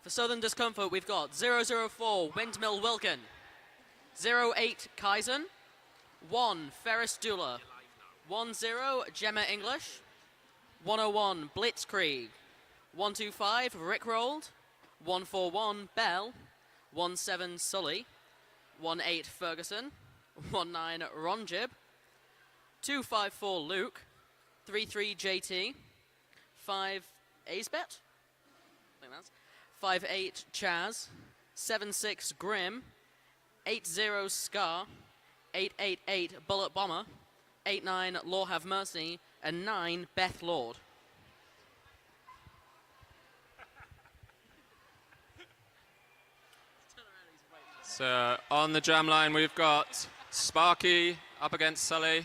For Southern Discomfort, we've got 004 Windmill Wilkin, 08 Kaizen, 1 Ferris Dula, 10 Gemma English, 101 Blitzkrieg, 125 Rickrolled, 141 Bell, 17 Sully, 18 Ferguson, 19 Ronjib, 254 Luke, 33 JT, 5 Azebet, I think that's 58 Chaz, 76 Grim, 80 Scar, 888 Bullet Bomber, 89 Law Have Mercy, and 9 Beth Lord. So on the jam line we've got Sparky up against Sully.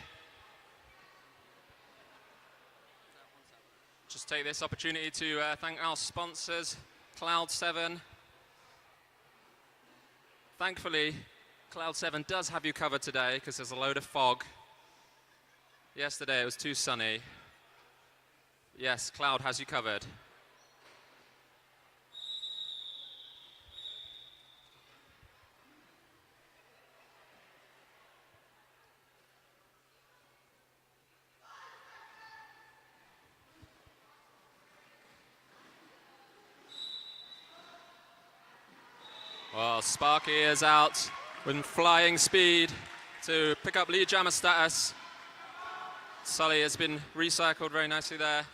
Just take this opportunity to thank our sponsors, Cloud 7. Thankfully, Cloud 7 does have you covered today because there's a load of fog. Yesterday it was too sunny. Yes, Cloud has you covered. Well, Sparky is out with flying speed to pick up lead jammer status. Sully has been recycled very nicely there.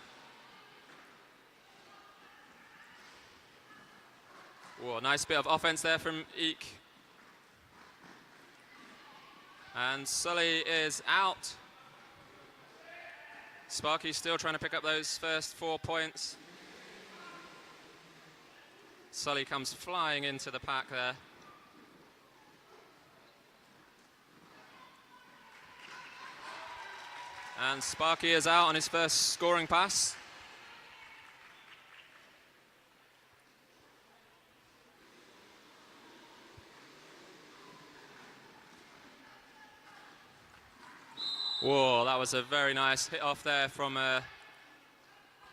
Whoa, nice bit of offense there from Eek. And Sully is out. Sparky still trying to pick up those first 4 points. Sully comes flying into the pack there. And Sparky is out on his first scoring pass. Whoa, that was a very nice hit off there from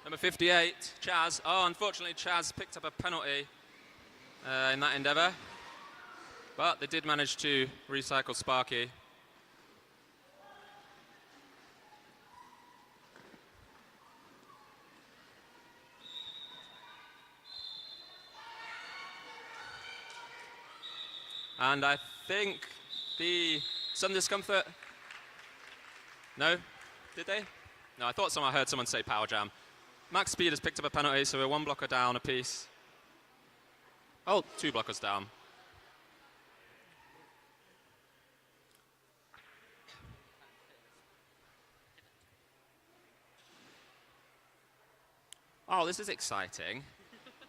number 58, Chaz. Oh, unfortunately, Chaz picked up a penalty in that endeavour. But they did manage to recycle Sparky. And I think the Southern Discomfort... No? Did they? No, I thought I heard someone say power jam. Max Speed has picked up a penalty, so we're 1 blocker down apiece. Oh, 2 blockers down. Oh, this is exciting.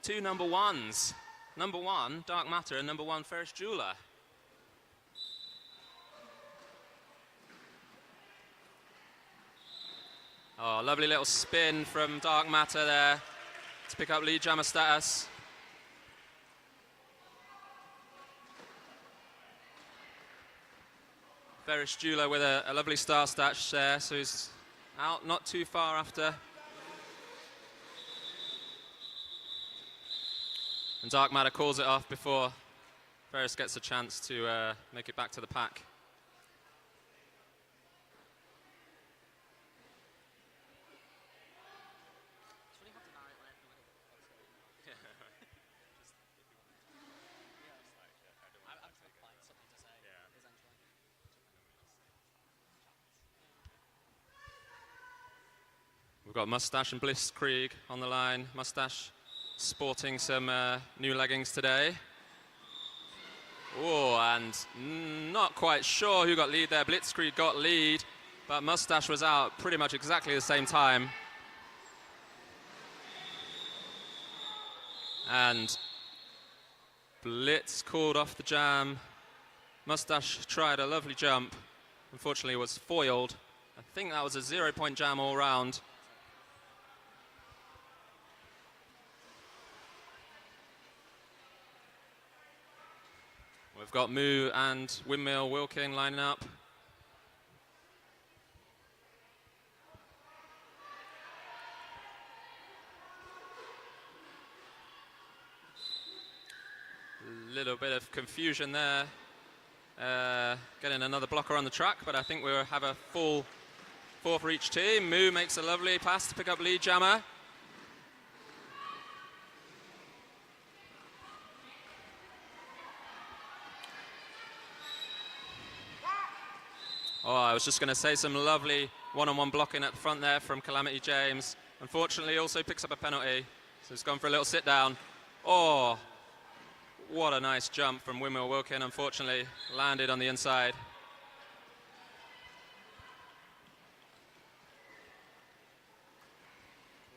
2 number 1s. Number 1, Dark Matter, and number 1, Ferris Jeweler. Oh, lovely little spin from Dark Matter there to pick up lead jammer status. Ferris Jeweler with a lovely star stash there, so he's out not too far after. And Dark Matter calls it off before Ferris gets a chance to make it back to the pack. We've got Mustache and Blitzkrieg on the line. Mustache sporting some new leggings today. Oh, and not quite sure who got lead there. Blitzkrieg got lead, but Mustache was out pretty much exactly the same time. And Blitz called off the jam. Mustache tried a lovely jump. Unfortunately, was foiled. I think that was a 0-point jam all round. We've got Moo and Windmill Wilkin lining up. little bit of confusion there. Getting another blocker on the track, but I think we'll have a full 4 for each team. Moo makes a lovely pass to pick up lead jammer. Oh, I was just going to say some lovely one-on-one blocking at the front there from Calamity James. Unfortunately, also picks up a penalty, so it's gone for a little sit-down. Oh, what a nice jump from Windmill Wilkin. Unfortunately, landed on the inside.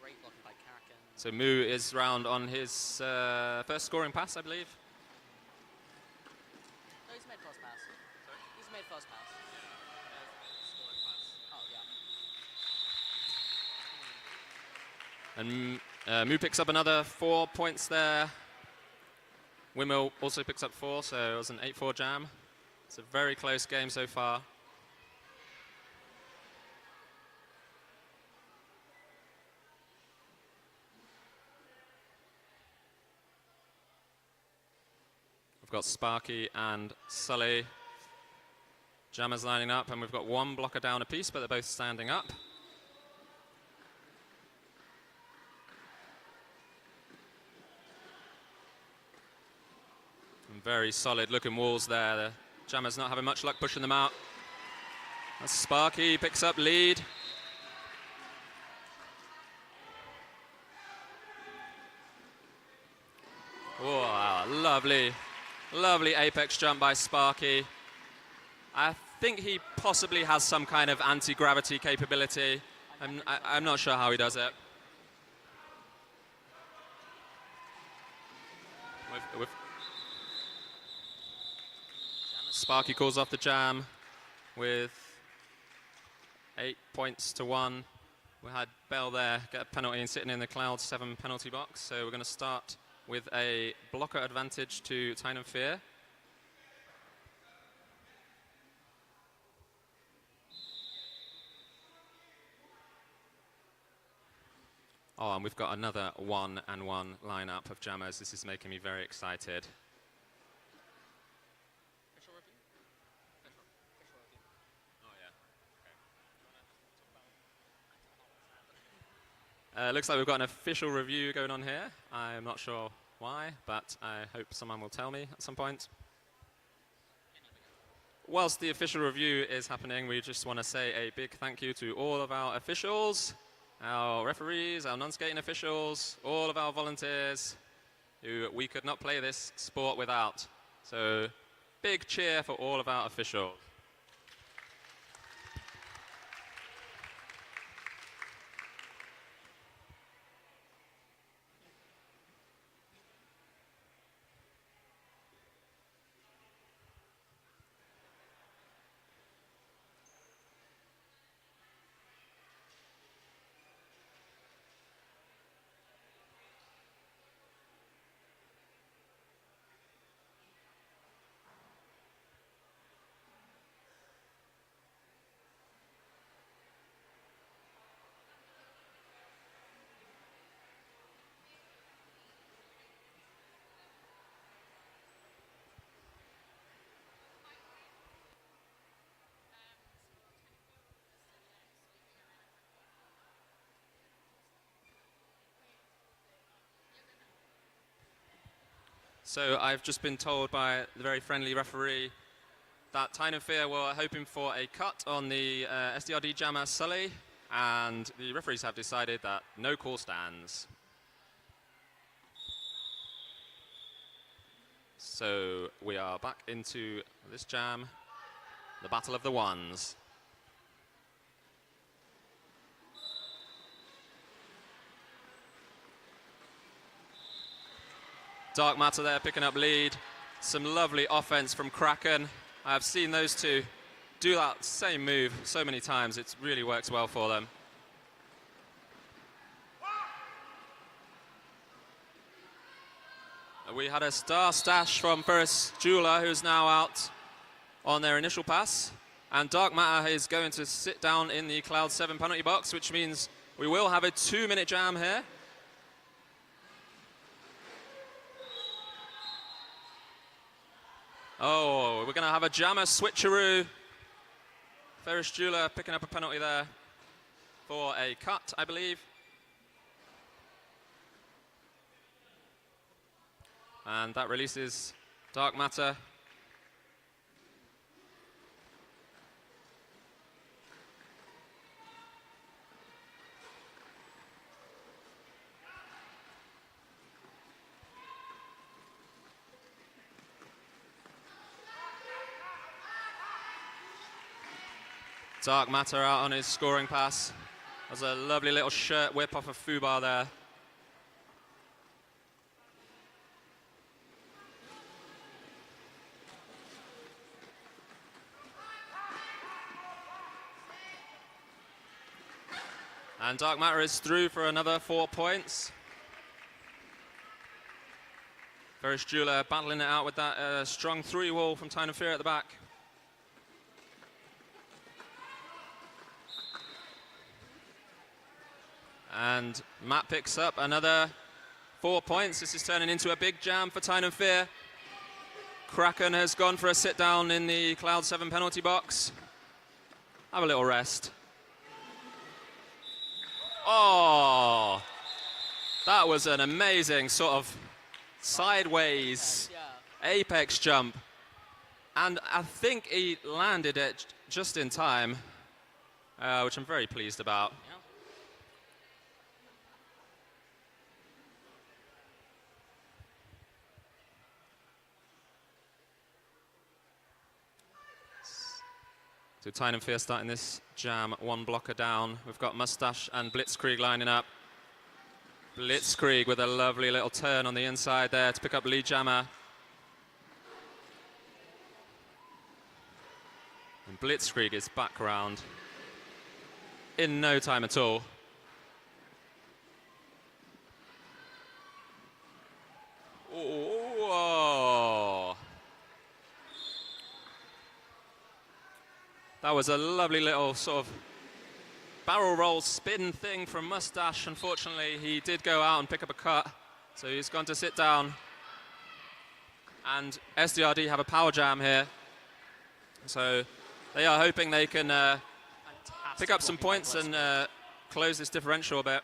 Great blocking by Karakin. So Moo is round on his first scoring pass, I believe. No, he's made first pass. Sorry? He's made first pass. Oh, yeah. And Moo picks up another 4 points there. Windmill also picks up 4, so it was an 8-4 jam. It's a very close game so far. We've got Sparky and Sully. Jammers lining up, and we've got 1 blocker down apiece, but they're both standing up. And very solid looking walls there. The Jammers not having much luck pushing them out. That's Sparky, picks up lead. Wow, lovely apex jump by Sparky. I think he possibly has some kind of anti-gravity capability. I'm not sure how he does it. Sparky calls off the jam with 8 points to 1. We had Bell there get a penalty and sitting in the Cloud 7 penalty box. So we're going to start with a blocker advantage to Tyne and Fear. Oh, and we've got another 1-1 lineup of jammers. This is making me very excited. Official review? Official review. Oh, yeah. Okay. Looks like we've got an official review going on here. I'm not sure why, but I hope someone will tell me at some point. Whilst the official review is happening, we just want to say a big thank you to all of our officials, our referees, our non-skating officials, all of our volunteers who we could not play this sport without. So big cheer for all of our officials. So I've just been told by the very friendly referee that Tyne and Fear were hoping for a cut on the SDRD jammer Sully, and the referees have decided that no call stands. So we are back into this jam, the Battle of the Ones. Dark Matter there picking up lead. Some lovely offense from Kraken. I've seen those two do that same move so many times. It really works well for them. We had a star stash from Ferris Jeweler, who's now out on their initial pass. And Dark Matter is going to sit down in the Cloud 7 penalty box, which means we will have a 2-minute jam here. Oh, we're going to have a jammer switcheroo. Ferris Jeweler picking up a penalty there for a cut, I believe. And that releases Dark Matter. Dark Matter out on his scoring pass. That's a lovely little shirt whip off of Fubar there. And Dark Matter is through for another 4 points. Ferris Jeweler battling it out with that strong 3-wall from Tyne at the back. And Matt picks up another 4 points. This is turning into a big jam for Tyne and Fear. Kraken has gone for a sit down in the Cloud 7 penalty box. Have a little rest. Oh, that was an amazing sort of sideways apex jump. And I think he landed it just in time, which I'm very pleased about. Yeah. So Tyne and Fear starting this jam, 1 blocker down. We've got Mustache and Blitzkrieg lining up. Blitzkrieg with a lovely little turn on the inside there to pick up lead jammer. And Blitzkrieg is back round in no time at all. Whoa. That was a lovely little sort of barrel roll spin thing from Mustache. Unfortunately, he did go out and pick up a cut, so he's gone to sit down. And SDRD have a power jam here, so they are hoping they can pick up some points and close this differential a bit.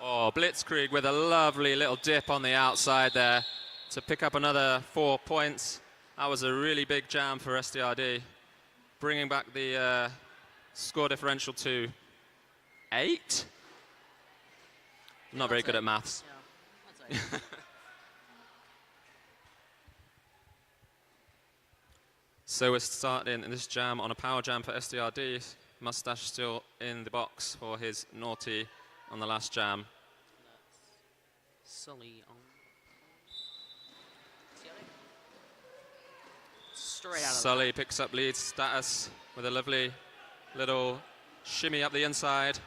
Oh, Blitzkrieg with a lovely little dip on the outside there to pick up another 4 points. That was a really big jam for SDRD, bringing back the score differential to 8. I'm not very good at maths. Yeah, that's it. So we're starting this jam on a power jam for SDRD. Mustache still in the box for his naughty on the last jam. Sully on. Straight out of Sully picks up lead status with a lovely little shimmy up the inside.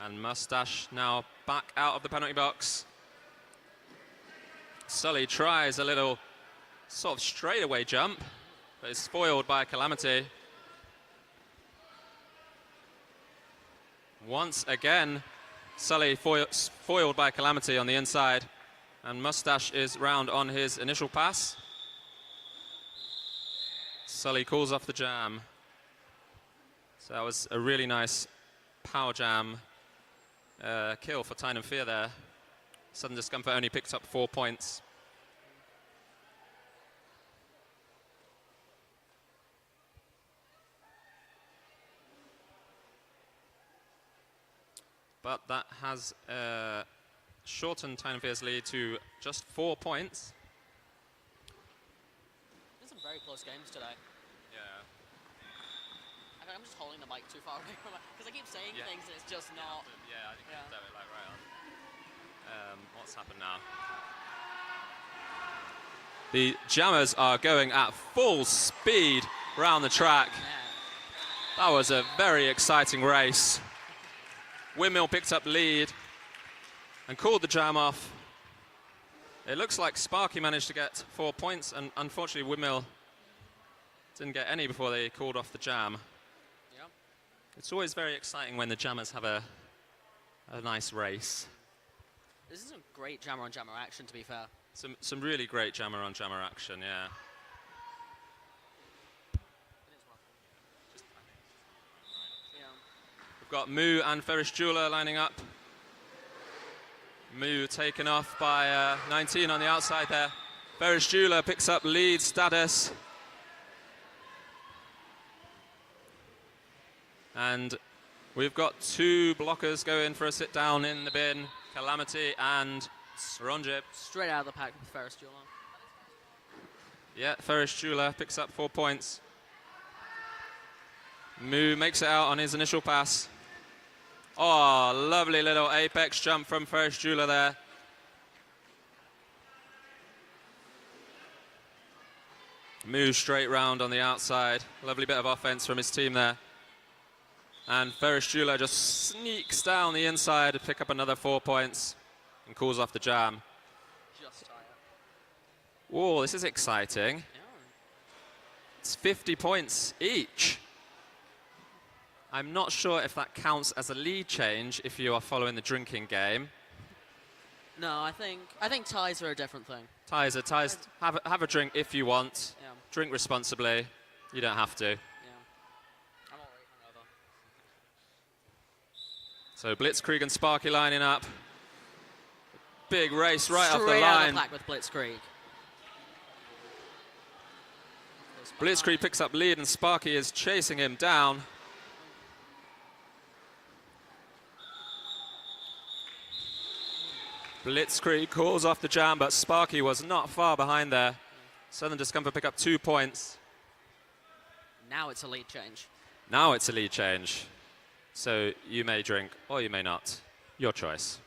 And Mustache now back out of the penalty box. Sully tries a little sort of straightaway jump, but is foiled by Calamity. Once again, Sully foiled by Calamity on the inside, and Mustache is round on his initial pass. Sully calls off the jam. So that was a really nice power jam kill for Tyne and Fear there. Sudden Discomfort only picked up 4 points. But that has shortened Tyne and Fear's lead to just 4 points. There's some very close games today. Yeah. I think I'm just holding the mic too far away from it because I keep saying things and it's just not. Yeah, I think you have it like right on. What's happened now? The jammers are going at full speed round the track. Yeah. That was a very exciting race. Windmill picked up lead and called the jam off. It looks like Sparky managed to get 4 points, and unfortunately Windmill Didn't get any before they called off the jam. Yeah. It's always very exciting when the jammers have a nice race. This is some great jammer on jammer action, to be fair. Some really great jammer on jammer action, yeah. We've got Moo and Ferris Jeweler lining up. Moo taken off by 19 on the outside there. Ferris Jeweler picks up lead status. And we've got 2 blockers going for a sit down in the bin. Calamity and Ronjib. Straight out of the pack with Ferris Jeweler. Yeah, Ferris Jeweler picks up 4 points. Moo makes it out on his initial pass. Oh, lovely little apex jump from Ferris Jeweler there. Moo straight round on the outside. Lovely bit of offense from his team there. And Ferris Jeweler just sneaks down the inside to pick up another 4 points and calls off the jam. Just tie it. Whoa, this is exciting. Yeah. It's 50 points each. I'm not sure if that counts as a lead change if you are following the drinking game. No, I think ties are a different thing. Ties, have a drink if you want. Yeah. Drink responsibly. You don't have to. Yeah. I'm already hungover. So Blitzkrieg and Sparky lining up. Big race right off the Straight out of line. the pack with Blitzkrieg. Blitzkrieg picks up lead and Sparky is chasing him down. Blitzkrieg calls off the jam, but Sparky was not far behind there. Southern Discomfort pick up 2 points. Now it's a lead change. Now it's a lead change. So you may drink or you may not. Your choice.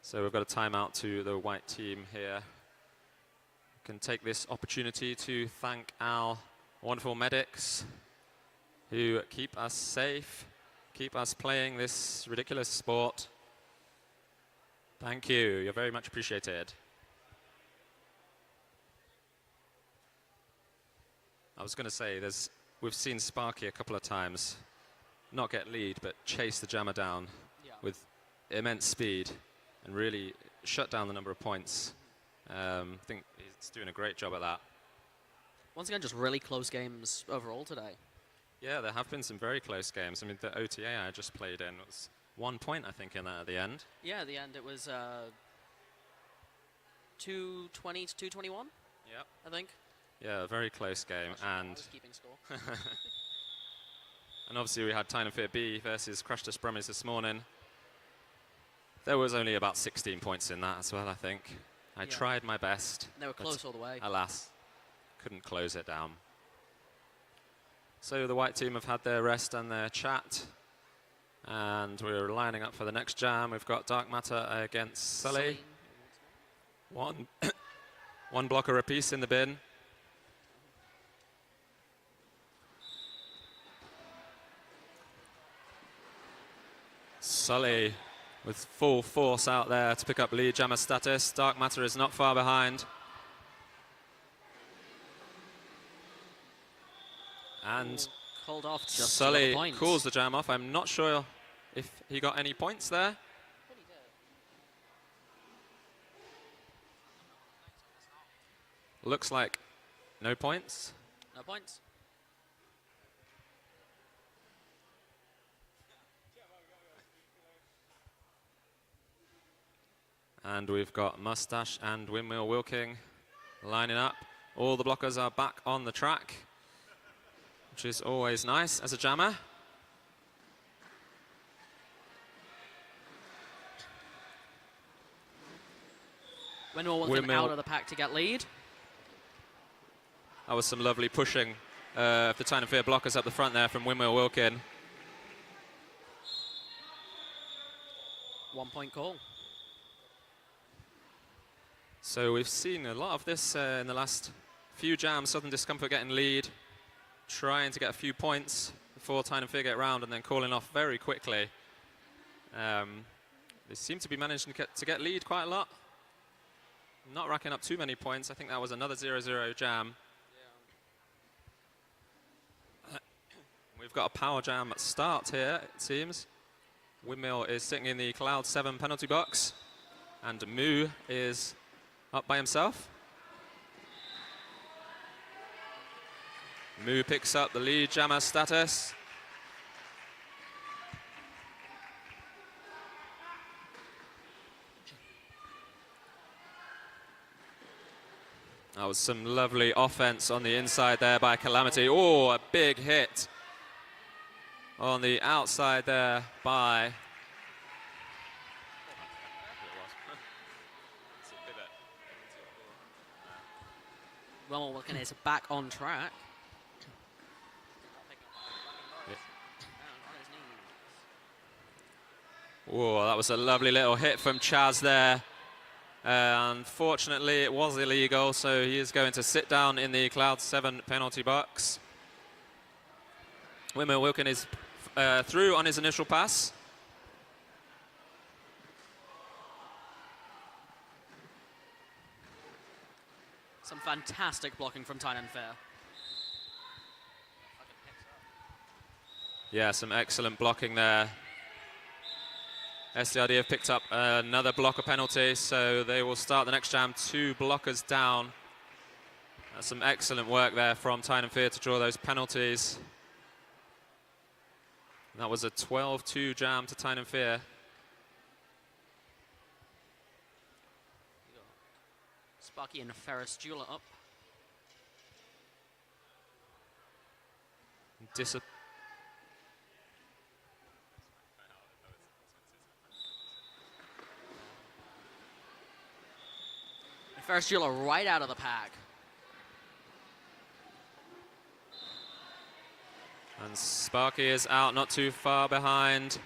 So we've got a timeout to the white team here. Can take this opportunity to thank our wonderful medics who keep us safe, keep us playing this ridiculous sport. Thank you, you're very much appreciated. I was going to say, we've seen Sparky a couple of times not get lead, but chase the jammer down with immense speed and really shut down the number of points. I think he's doing a great job at that. Once again, just really close games overall today. Yeah, there have been some very close games. I mean, the OTA I just played in was 1 point, I think, in that at the end. Yeah, at the end it was 220 to 221. Yeah, I think. Yeah, a very close game, and I was keeping score. And obviously we had Tyne B versus Crushed Brummies this morning. There was only about 16 points in that as well, I think. I tried my best. They were close all the way. Alas, couldn't close it down. So the white team have had their rest and their chat. And we're lining up for the next jam. We've got Dark Matter against Sully. One blocker apiece in the bin. Sully with full force out there to pick up lead jammer status. Dark Matter is not far behind. And called off just Sully calls the jam off. I'm not sure if he got any points there. Looks like no points. No points. And we've got Mustache and Windmill Wilking lining up. All the blockers are back on the track, which is always nice as a jammer. Windmill Wilking out of the pack to get lead. That was some lovely pushing of the Tyne and Fear blockers up the front there from Windmill Wilkin. 1 point call. So we've seen a lot of this in the last few jams. Southern Discomfort getting lead, trying to get a few points before Tyne and Fear get round, and then calling off very quickly. They seem to be managing to get lead quite a lot. Not racking up too many points. I think that was another 0-0 jam. Yeah. We've got a power jam start here, it seems. Windmill is sitting in the Cloud 7 penalty box. And Moo is up by himself. Moo picks up the lead jammer status. That was some lovely offense on the inside there by Calamity. Oh, a big hit on the outside there by... Rommel Wilkin is back on track. Oh, that was a lovely little hit from Chaz there. Unfortunately, it was illegal, so he is going to sit down in the Cloud 7 penalty box. Windmill Wilkin is through on his initial pass. Some fantastic blocking from Tyne and Fair. Yeah, some excellent blocking there. SDRD have picked up another blocker penalty, so they will start the next jam 2 blockers down. That's some excellent work there from Tyne and Fear to draw those penalties. That was a 12-2 jam to Tyne and Fear. Sparky and Ferris Jeweler up. Ferris Jeweler right out of the pack. And Sparky is out, not too far behind.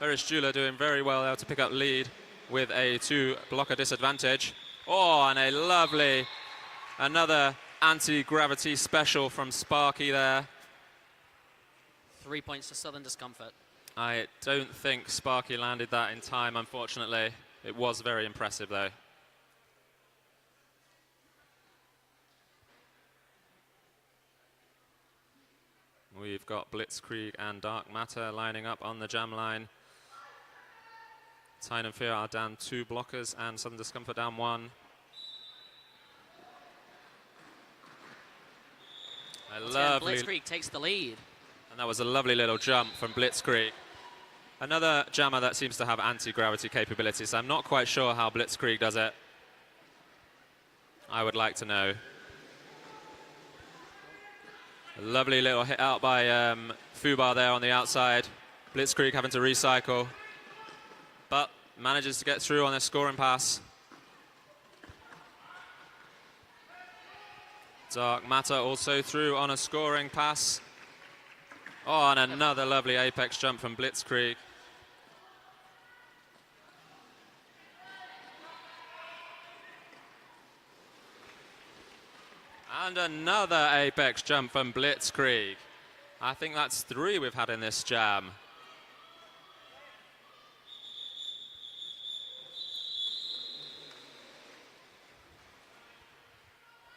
Ferris Jeweler doing very well there to pick up lead with a 2 blocker disadvantage. Oh, and a lovely, another anti-gravity special from Sparky there. 3 points to Southern Discomfort. I don't think Sparky landed that in time, unfortunately. It was very impressive, though. We've got Blitzkrieg and Dark Matter lining up on the jam line. Tyne and Fear are down 2 blockers and Southern Discomfort down 1. Blitzkrieg takes the lead. And that was a lovely little jump from Blitzkrieg. Another jammer that seems to have anti-gravity capabilities. I'm not quite sure how Blitzkrieg does it. I would like to know. A lovely little hit out by Fubar there on the outside. Blitzkrieg having to recycle, but manages to get through on a scoring pass. Dark Matter also through on a scoring pass. Oh, and another lovely apex jump from Blitzkrieg. And another apex jump from Blitzkrieg. I think that's 3 we've had in this jam.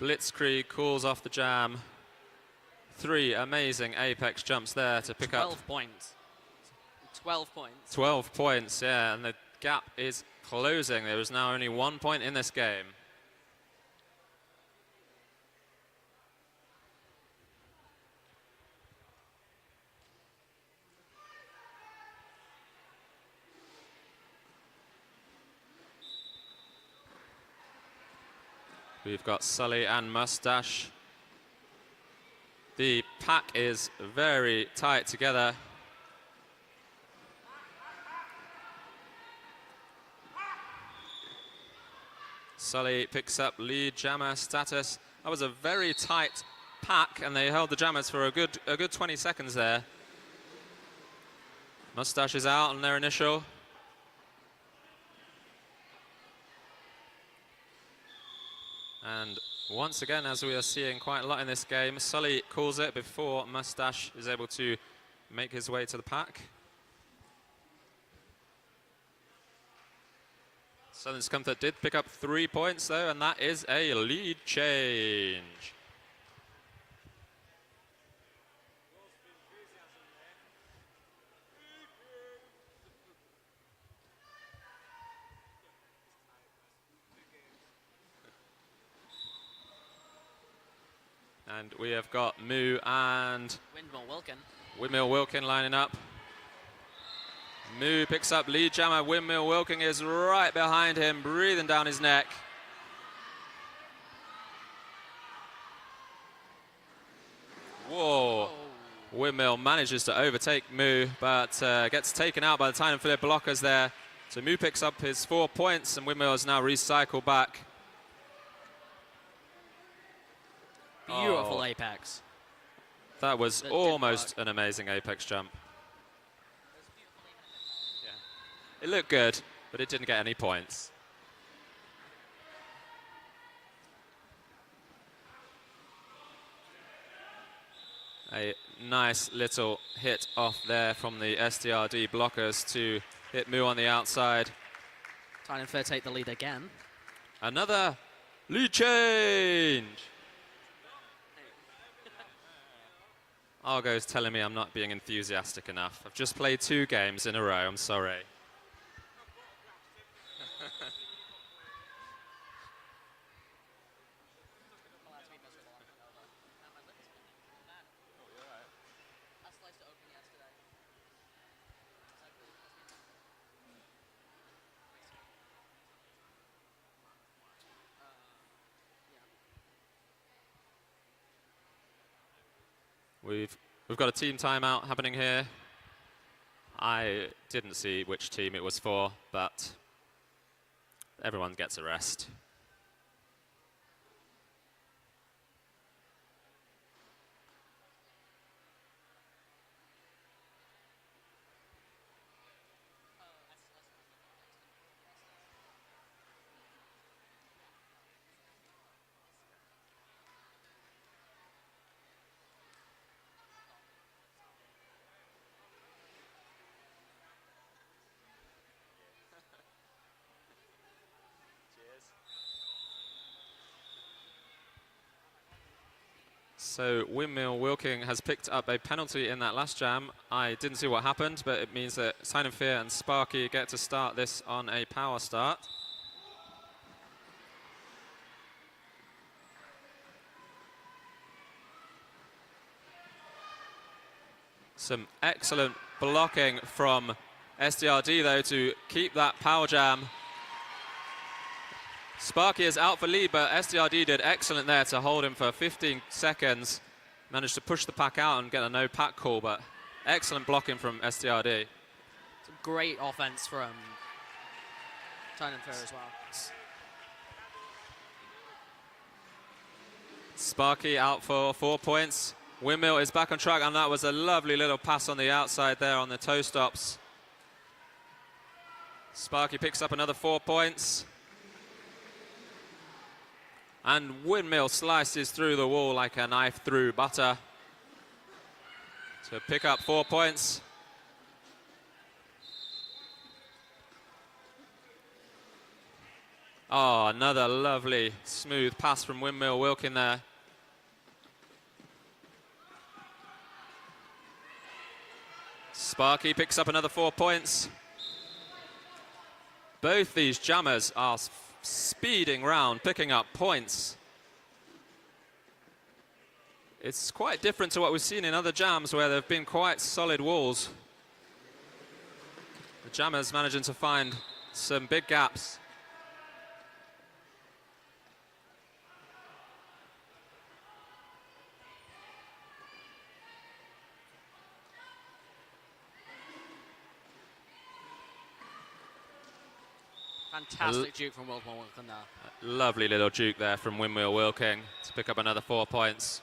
Blitzkrieg calls off the jam. 3 amazing apex jumps there to pick 12 up. points. 12 points. 12 points, yeah, and the gap is closing. There is now only 1 point in this game. We've got Sully and Mustache. The pack is very tight together. Sully picks up lead jammer status. That was a very tight pack, and they held the jammers for a good 20 seconds there. Mustache is out on their initial. And once again, as we are seeing quite a lot in this game, Sully calls it before Mustache is able to make his way to the pack. Southern Discomfort did pick up 3 points though, and that is a lead change. And we have got Moo and Windmill Wilkin lining up. Moo picks up lead jammer. Windmill Wilkin is right behind him, breathing down his neck. Whoa. Windmill manages to overtake Moo, but gets taken out by the Tyne and Philip blockers there. So Moo picks up his 4 points, and Windmill is now recycled back. Beautiful apex. That was almost an amazing apex jump. Yeah. It looked good, but it didn't get any points. A nice little hit off there from the SDRD blockers to hit Moo on the outside. Tyne and Fair take the lead again. Another lead change. Argo's telling me I'm not being enthusiastic enough. I've just played 2 games in a row, I'm sorry. We've got a team timeout happening here. I didn't see which team it was for, but everyone gets a rest. So Windmill Wilking has picked up a penalty in that last jam. I didn't see what happened, but it means that Tyne and Fear and Sparky get to start this on a power start. Some excellent blocking from SDRD though to keep that power jam. Sparky is out for lead, but SDRD did excellent there to hold him for 15 seconds. Managed to push the pack out and get a no pack call, but excellent blocking from SDRD. Some great offense from Tyne and Fair as well. Sparky out for 4 points. Windmill is back on track, and that was a lovely little pass on the outside there on the toe stops. Sparky picks up another 4 points. And Windmill slices through the wall like a knife through butter to pick up 4 points. Oh, another lovely smooth pass from Windmill Wilkin there. Sparky picks up another 4 points. Both these jammers are speeding round, picking up points. It's quite different to what we've seen in other jams where there have been quite solid walls. The jammers managing to find some big gaps. Fantastic juke from Windmill Wilkin there. Lovely little juke there from Windmill Wilking to pick up another 4 points.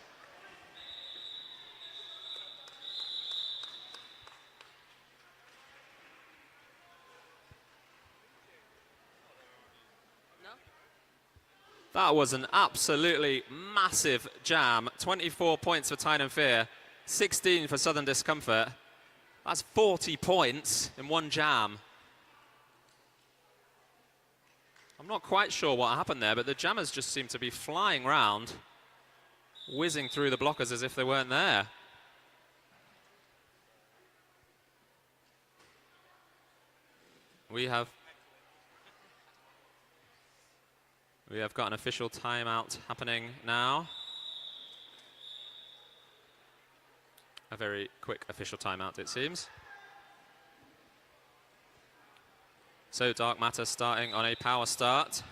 No? That was an absolutely massive jam. 24 points for Tyne and Fear, 16 for Southern Discomfort. That's 40 points in one jam. I'm not quite sure what happened there, but the jammers just seem to be flying round, whizzing through the blockers as if they weren't there. We have got an official timeout happening now. A very quick official timeout, it seems. So Dark Matter starting on a power start.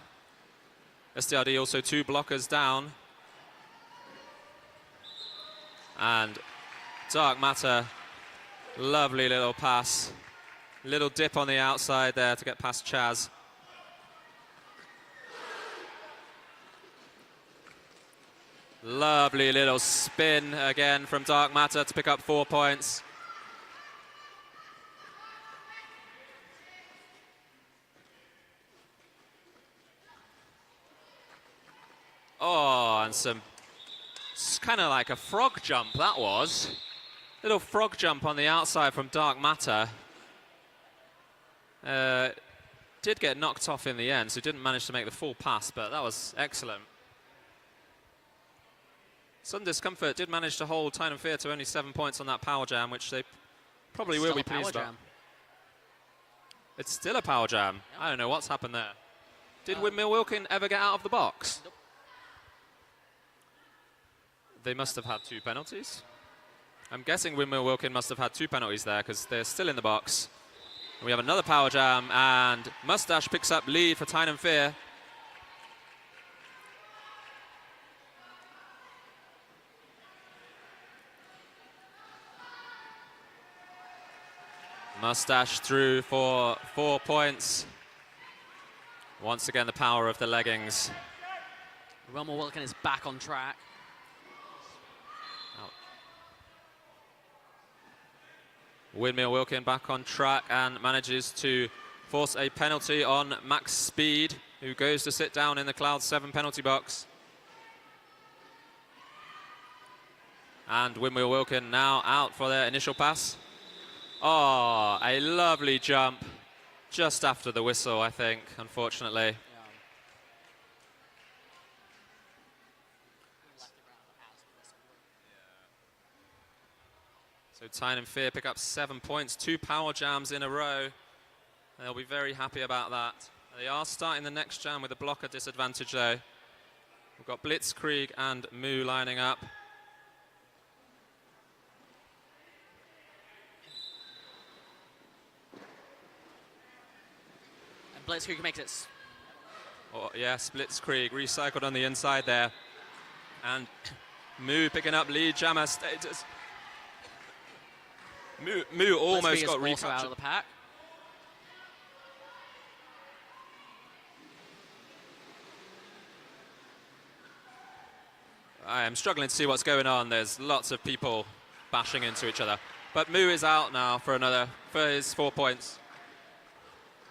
SDRD also 2 blockers down. And Dark Matter, lovely little pass. Little dip on the outside there to get past Chaz. Lovely little spin again from Dark Matter to pick up 4 points. Oh, and it's kind of like a frog jump, that was. Little frog jump on the outside from Dark Matter. Did get knocked off in the end, so didn't manage to make the full pass, but that was excellent. Some Discomfort did manage to hold Tyne and Fear to only 7 points on that power jam, which they probably will be pleased about. It's still a power jam. Yep. I don't know what's happened there. Did Windmill Wilkin ever get out of the box? Nope. They must have had 2 penalties. I'm guessing Windmill Wilkin must have had 2 penalties there because they're still in the box. And we have another power jam, and Mustache picks up lead for Tyne and Fear. Mustache through for 4 points. Once again, the power of the leggings. Windmill Wilkin is back on track. Windmill Wilkin back on track and manages to force a penalty on Max Speed, who goes to sit down in the Cloud 7 penalty box. And Windmill Wilkin now out for their initial pass. Oh, a lovely jump just after the whistle, I think, unfortunately. Yeah. So Tyne and Fear pick up 7 points, 2 power jams in a row. They'll be very happy about that. They are starting the next jam with a blocker disadvantage, though. We've got Blitzkrieg and Moo lining up. And Blitzkrieg makes it. Oh, yes, Blitzkrieg recycled on the inside there. And Moo picking up lead jammer status. Moo almost got recaptured out of the pack. I am struggling to see what's going on. There's lots of people bashing into each other. But Moo is out now for his 4 points.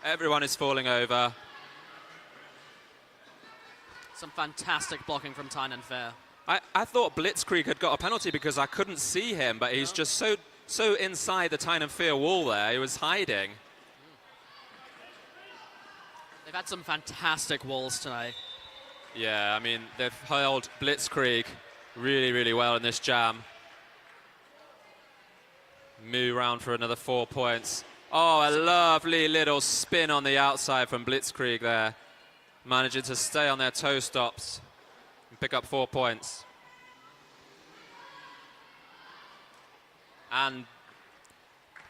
Everyone is falling over. Some fantastic blocking from Tyne and Fear. I thought Blitzkrieg had got a penalty because I couldn't see him, but he's just so inside the Tyne and Fear wall there. He was hiding. They've had some fantastic walls tonight. Yeah, I mean, they've held Blitzkrieg really, really well in this jam. Moo round for another 4 points. Oh, a lovely little spin on the outside from Blitzkrieg there. Managing to stay on their toe stops and pick up 4 points. And,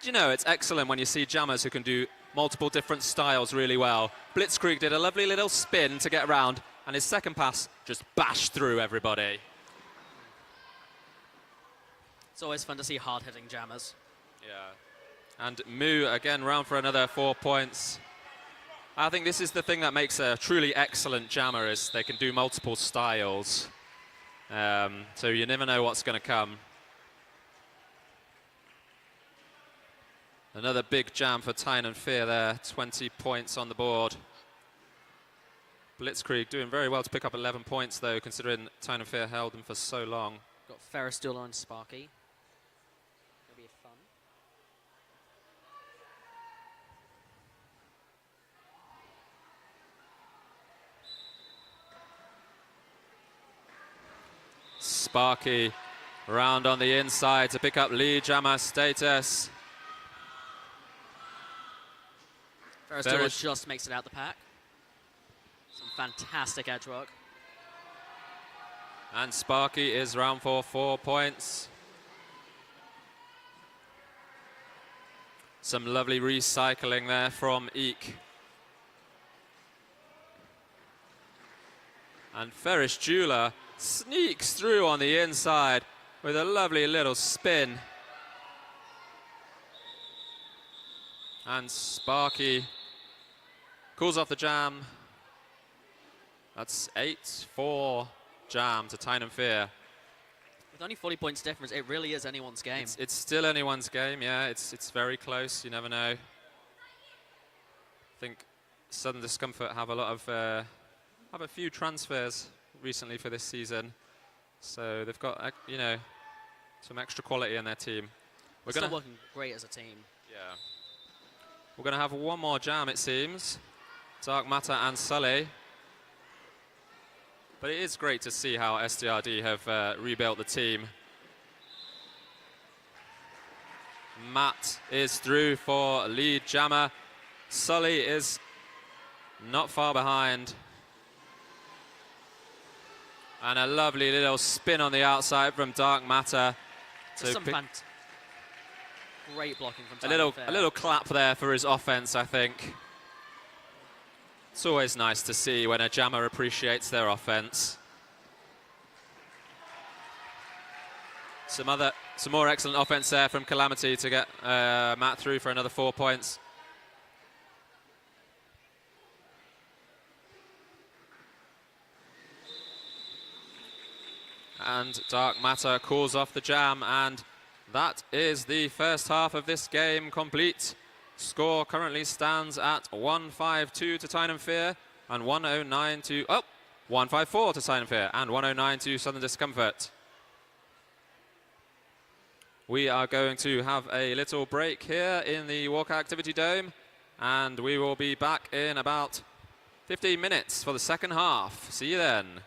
you know, it's excellent when you see jammers who can do multiple different styles really well. Blitzkrieg did a lovely little spin to get around, and his second pass just bashed through everybody. It's always fun to see hard-hitting jammers. Yeah. And Moo again round for another 4 points. I think this is the thing that makes a truly excellent jammer, is they can do multiple styles. So you never know what's going to come. Another big jam for Tyne and Fear there, 20 points on the board. Blitzkrieg doing very well to pick up 11 points, though, considering Tyne and Fear held them for so long. Got Ferris Dueler and Sparky. It'll be fun. Sparky round on the inside to pick up lead jammer status. Ferris just makes it out the pack. Some fantastic edge work. And Sparky is round for 4 points. Some lovely recycling there from Eek. And Ferris Jeweler sneaks through on the inside with a lovely little spin. And Sparky cools off the jam. That's 8-4 jam to Tyne and Fear. With only 40 points difference, it really is anyone's game. It's still anyone's game, yeah. It's very close. You never know. I think Southern Discomfort have a lot of have a few transfers recently for this season, so they've got some extra quality in their team. We're still working great as a team. Yeah. We're going to have one more jam, it seems. Dark Matter and Sully. But it is great to see how SDRD have rebuilt the team. Matt is through for lead jammer. Sully is not far behind. And a lovely little spin on the outside from Dark Matter. Great blocking from Tyne. A little clap there for his offense, I think. It's always nice to see when a jammer appreciates their offense. Some more excellent offense there from Calamity to get Matt through for another 4 points. And Dark Matter calls off the jam, and that is the first half of this game complete. Score currently stands at 152 to Tyne and Fear, and 109 to 154 to Tyne and Fear, and 109 to Southern Discomfort. We are going to have a little break here in the Walker Activity Dome, and we will be back in about 15 minutes for the second half. See you then.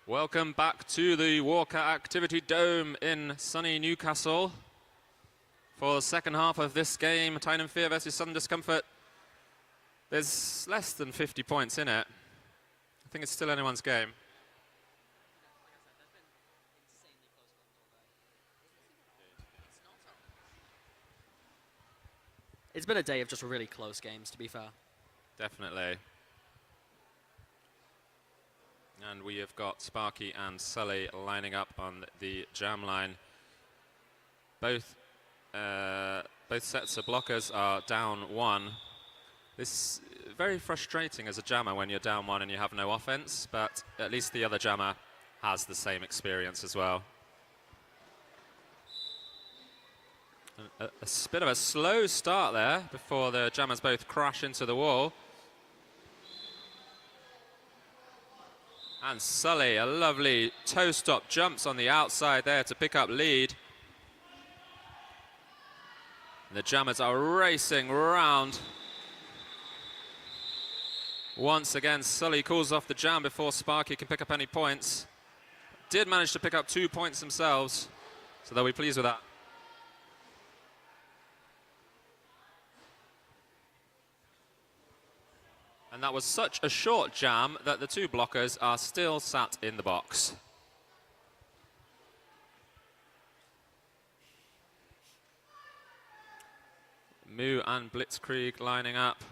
Welcome back to the Walker Activity Dome in sunny Newcastle for the second half of this game, Tyne and Fear versus Sudden Discomfort. There's less than 50 points in it. I think it's still anyone's game. It's been a day of just really close games, to be fair. Definitely. And we have got Sparky and Sully lining up on the jam line. Both sets of blockers are down 1. This is very frustrating as a jammer when you're down 1 and you have no offense, but at least the other jammer has the same experience as well. A bit of a slow start there before the jammers both crash into the wall. And Sully, a lovely toe-stop jumps on the outside there to pick up lead. The jammers are racing round. Once again, Sully calls off the jam before Sparky can pick up any points. Did manage to pick up 2 points themselves, so they'll be pleased with that. And that was such a short jam that the 2 blockers are still sat in the box. Moo and Blitzkrieg lining up.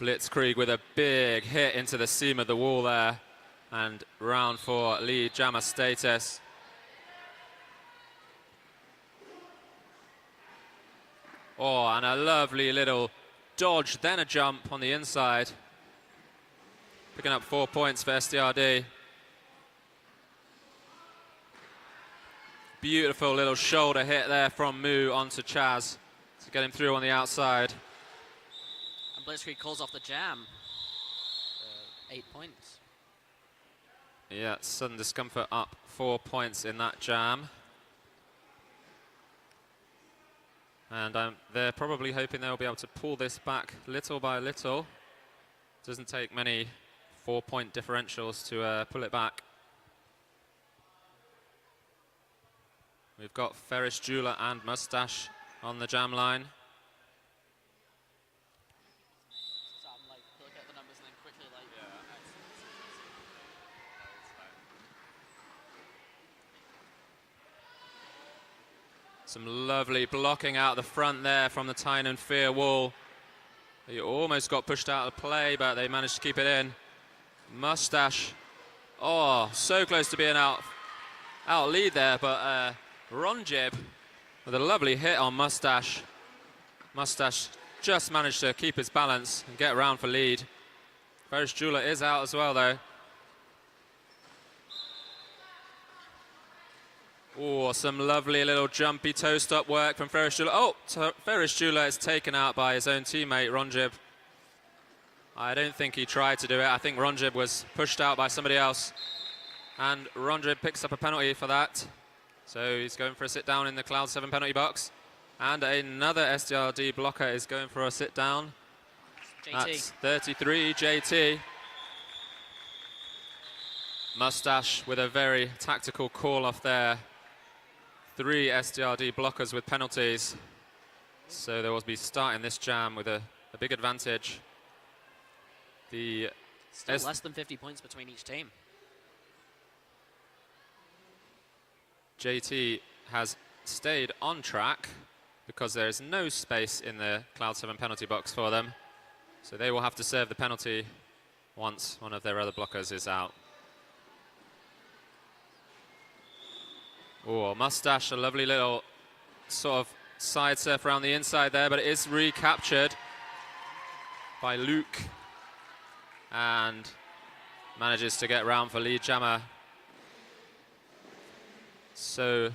Blitzkrieg with a big hit into the seam of the wall there. And round for lead jammer status. Oh, and a lovely little dodge, then a jump on the inside. Picking up 4 points for SDRD. Beautiful little shoulder hit there from Moo onto Chaz to get him through on the outside. And Blitzkrieg calls off the jam. 8 points. Yeah, Sudden Discomfort up 4 points in that jam. And they're probably hoping they'll be able to pull this back little by little. Doesn't take many 4-point differentials to pull it back. We've got Ferris Jeweler and Mustache on the jam line. So I'm like, look at the numbers and then quickly like... Some lovely blocking out the front there from the Tyne and Fear wall. He almost got pushed out of play, but they managed to keep it in. Mustache, oh, so close to being out lead there, but Ronjib with a lovely hit on Mustache. Mustache just managed to keep his balance and get around for lead. Ferris Jeweler is out as well, though. Oh, some lovely little jumpy toe-stop work from Ferris Jeweler. Oh, Ferris Jeweler is taken out by his own teammate, Ronjib. I don't think he tried to do it. I think Ronjib was pushed out by somebody else. And Ronjib picks up a penalty for that. So he's going for a sit-down in the Cloud 7 penalty box. And another SDRD blocker is going for a sit-down. JT. That's 33, JT. Mustache with a very tactical call off there. 3 SDRD blockers with penalties. So they will be starting this jam with a big advantage. Still less than 50 points between each team. JT has stayed on track because there is no space in the Cloud 7 penalty box for them. So they will have to serve the penalty once one of their other blockers is out. Oh, Mustache, a lovely little sort of side surf around the inside there, but it is recaptured by Luke and manages to get round for lead jammer. So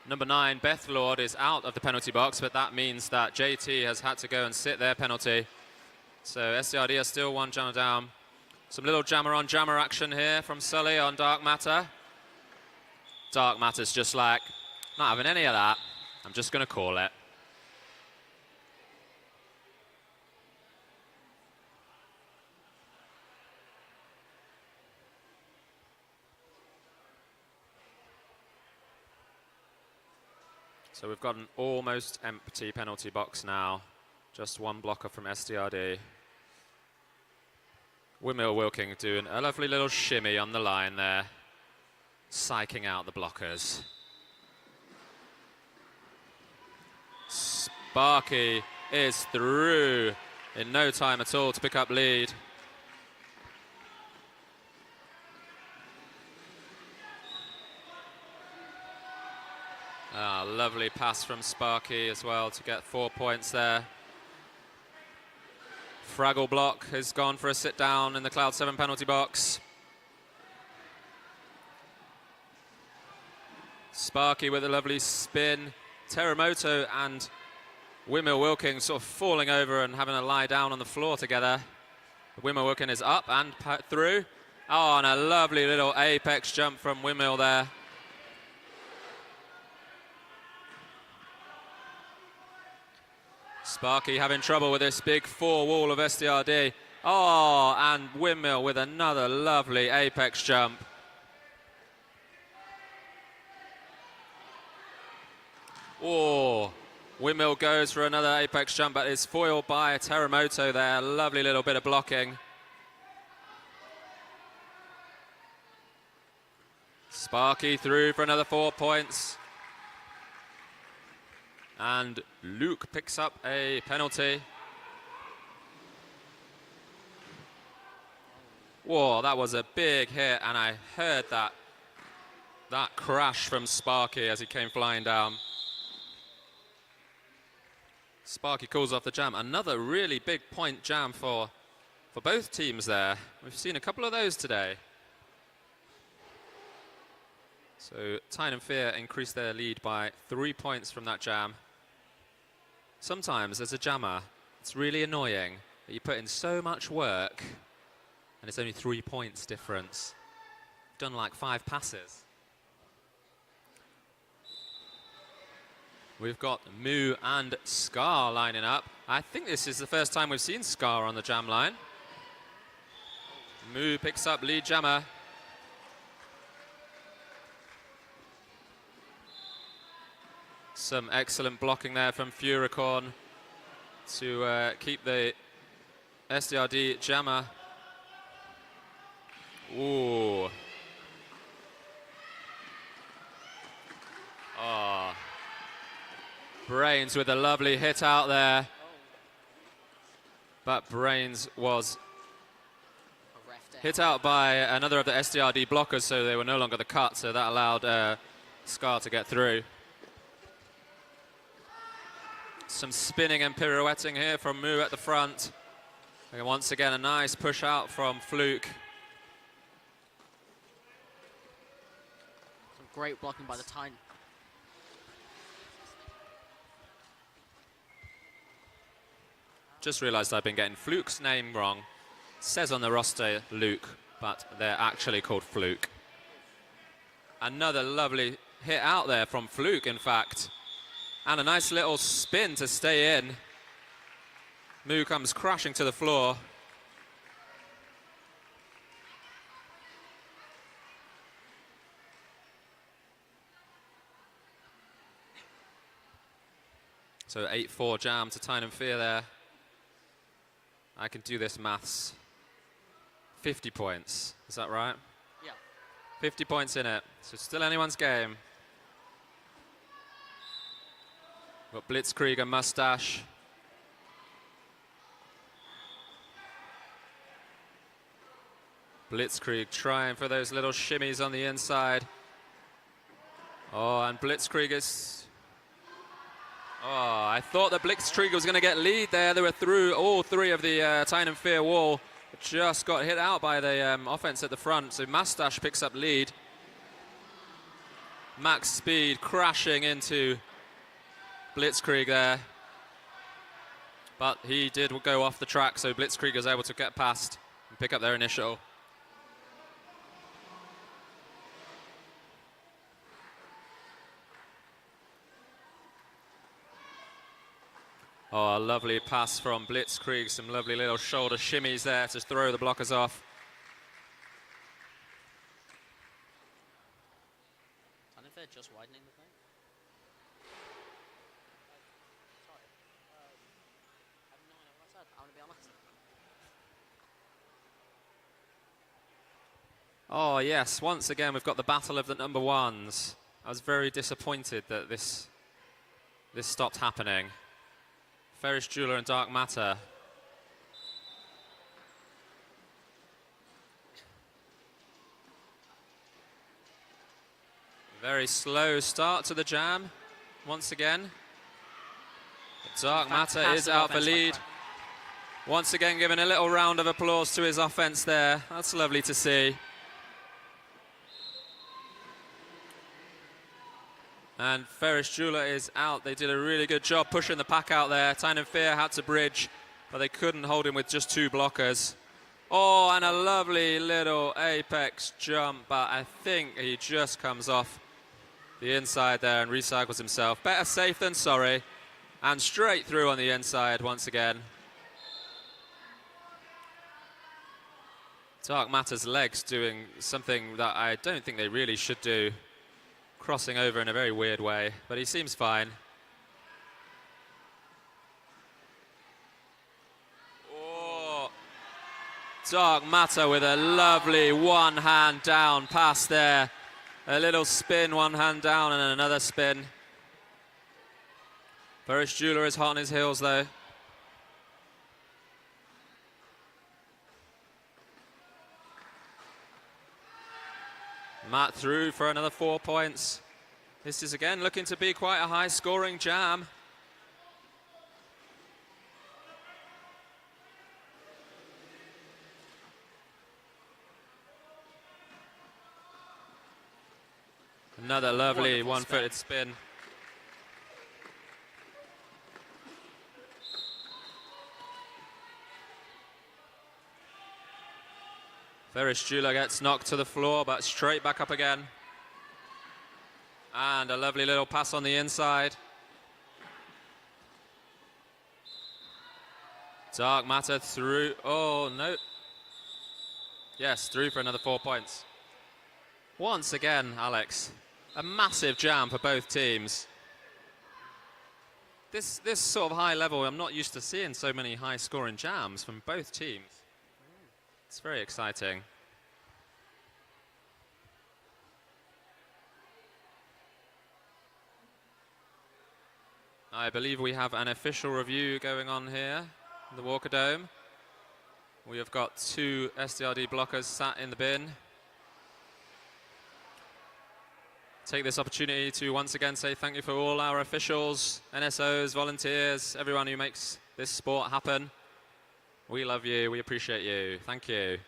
number 9, Beth Lord, is out of the penalty box, but that means that JT has had to go and sit their penalty. So SDRD are still 1 jammer down. Some little jammer on jammer action here from Sully on Dark Matter. Dark Matter's just like, not having any of that. I'm just going to call it. So we've got an almost empty penalty box now. Just one blocker from SDRD. Windmill Wilking doing a lovely little shimmy on the line there, psyching out the blockers. Sparky is through in no time at all to pick up lead. Lovely pass from Sparky as well to get 4 points there. Fraggle Block has gone for a sit down in the Cloud 7 penalty box. Sparky with a lovely spin. Teramoto and Windmill Wilking sort of falling over and having a lie down on the floor together. Windmill Wilking is up and through. Oh, and a lovely little apex jump from Windmill there. Sparky having trouble with this big 4 wall of SDRD. Oh, and Windmill with another lovely apex jump. Oh, Windmill goes for another apex jump, but is foiled by Teramoto there. Lovely little bit of blocking. Sparky through for another 4 points. And Luke picks up a penalty. Whoa, that was a big hit, and I heard that crash from Sparky as he came flying down. Sparky calls off the jam. Another really big point jam for both teams there. We've seen a couple of those today. So Tyne and Fear increase their lead by 3 points from that jam. Sometimes as a jammer, it's really annoying that you put in so much work and it's only 3 points difference. Done like 5 passes. We've got Moo and Scar lining up. I think this is the first time we've seen Scar on the jam line. Moo picks up lead jammer. Some excellent blocking there from Furicorn to keep the SDRD jammer. Ooh. Oh. Brains with a lovely hit out there. But Brains was hit out by another of the SDRD blockers, so they were no longer the cut, so that allowed Scar to get through. Some spinning and pirouetting here from Moo at the front. And once again, a nice push out from Fluke. Some great blocking by the Tyne. Just realized I've been getting Fluke's name wrong. It says on the roster Luke, but they're actually called Fluke. Another lovely hit out there from Fluke, in fact. And a nice little spin to stay in. Moo comes crashing to the floor. So 8-4 jam to Tyne and Fear there. I can do this maths. 50 points, is that right? Yeah. 50 points in it, so still anyone's game. Got Blitzkrieg and Mustache. Blitzkrieg trying for those little shimmies on the inside. Oh, and Blitzkrieg is... Oh, I thought that Blitzkrieg was going to get lead there. They were through all 3 of the Tyne and Fear wall. Just got hit out by the offense at the front. So Mustache picks up lead. Max speed crashing into Blitzkrieg there. But he did go off the track, so Blitzkrieg was able to get past and pick up their initial. Oh, a lovely pass from Blitzkrieg. Some lovely little shoulder shimmies there to throw the blockers off. I don't know if they're just widening the thing. Oh yes, once again we've got the battle of the number ones. I was very disappointed that this stopped happening. Ferris Jeweler and Dark Matter. Very slow start to the jam, once again. Dark Matter is out for lead. Once again giving a little round of applause to his offense there. That's lovely to see. And Ferris Jeweler is out. They did a really good job pushing the pack out there. Tyne and Fear had to bridge, but they couldn't hold him with just 2 blockers. Oh, and a lovely little apex jump, but I think he just comes off the inside there and recycles himself. Better safe than sorry. And straight through on the inside once again. Dark Matter's legs doing something that I don't think they really should do. Crossing over in a very weird way, but he seems fine. Oh, Dark Matter with a lovely one-hand down pass there. A little spin, one hand down, and another spin. Ferris Jeweler is hot on his heels, though. Matt through for another 4 points. This is again looking to be quite a high-scoring jam. Another lovely one-footed spin. Ferris Jeweler gets knocked to the floor, but straight back up again. And a lovely little pass on the inside. Dark Matter through. Oh, no. Yes, through for another 4 points. Once again, Alex, a massive jam for both teams. This sort of high level, I'm not used to seeing so many high-scoring jams from both teams. It's very exciting. I believe we have an official review going on here in the Walker Dome. We have got 2 SDRD blockers sat in the bin. Take this opportunity to once again say thank you for all our officials, NSOs, volunteers, everyone who makes this sport happen. We love you, we appreciate you, thank you.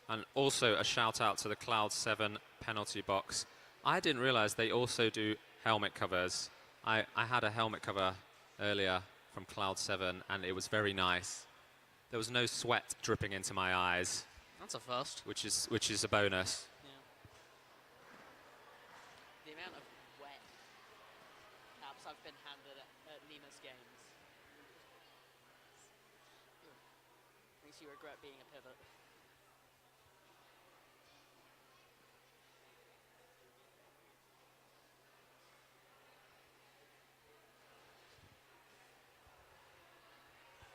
And also a shout out to the Cloud 7 penalty box. I didn't realize they also do helmet covers. I had a helmet cover earlier from Cloud 7 and it was very nice. There was no sweat dripping into my eyes. That's a first. Which is a bonus. Yeah. The amount of wet caps I've been handed at Nemus games. Makes you regret being a pivot.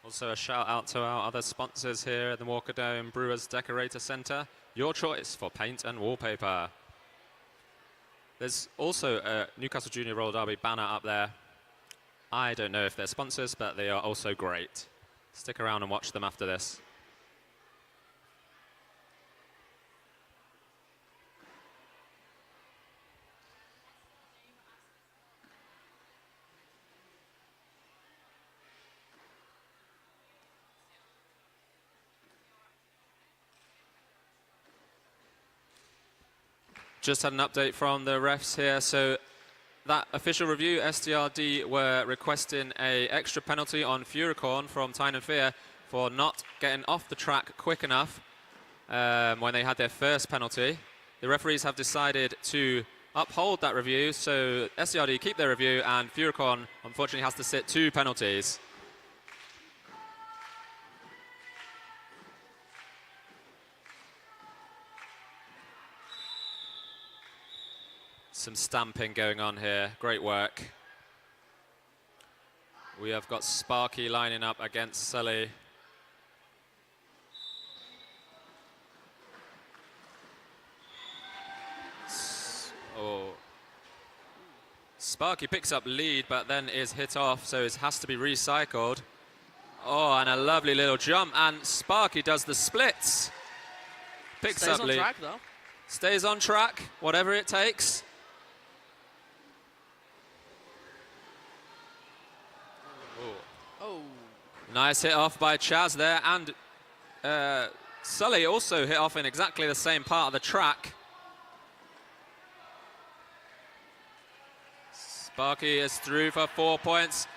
Also a shout out to our other sponsors here at the Walker Dome Brewers Decorator Centre. Your choice for paint and wallpaper. There's also a Newcastle Junior Roller Derby banner up there. I don't know if they're sponsors, but they are also great. Stick around and watch them after this. Just had an update from the refs here. So that official review, SDRD were requesting a extra penalty on Furicorn from Tyne and Fear for not getting off the track quick enough when they had their first penalty. The referees have decided to uphold that review, so SDRD keep their review and Furicorn unfortunately has to sit 2 penalties. Some stamping going on here. Great work. We have got Sparky lining up against Sully. Sparky picks up lead, but then is hit off, so it has to be recycled. Oh, and a lovely little jump, and Sparky does the splits. Picks Stays up on lead. track, though. Stays on track, whatever it takes. Oh. Nice hit off by Chaz there, and Sully also hit off in exactly the same part of the track. Sparky is through for 4 points.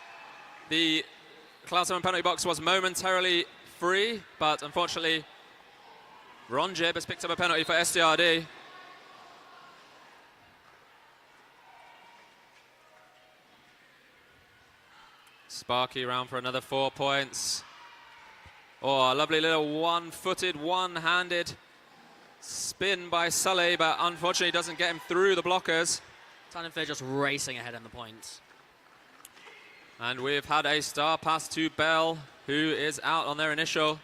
The Class 7 penalty box was momentarily free, but unfortunately Ron Jib has picked up a penalty for SDRD. Sparky round for another 4 points. Oh, a lovely little one-footed, one-handed spin by Sully, but unfortunately doesn't get him through the blockers. Tyne just racing ahead in the points. And we've had a star pass to Bell, who is out on their initial.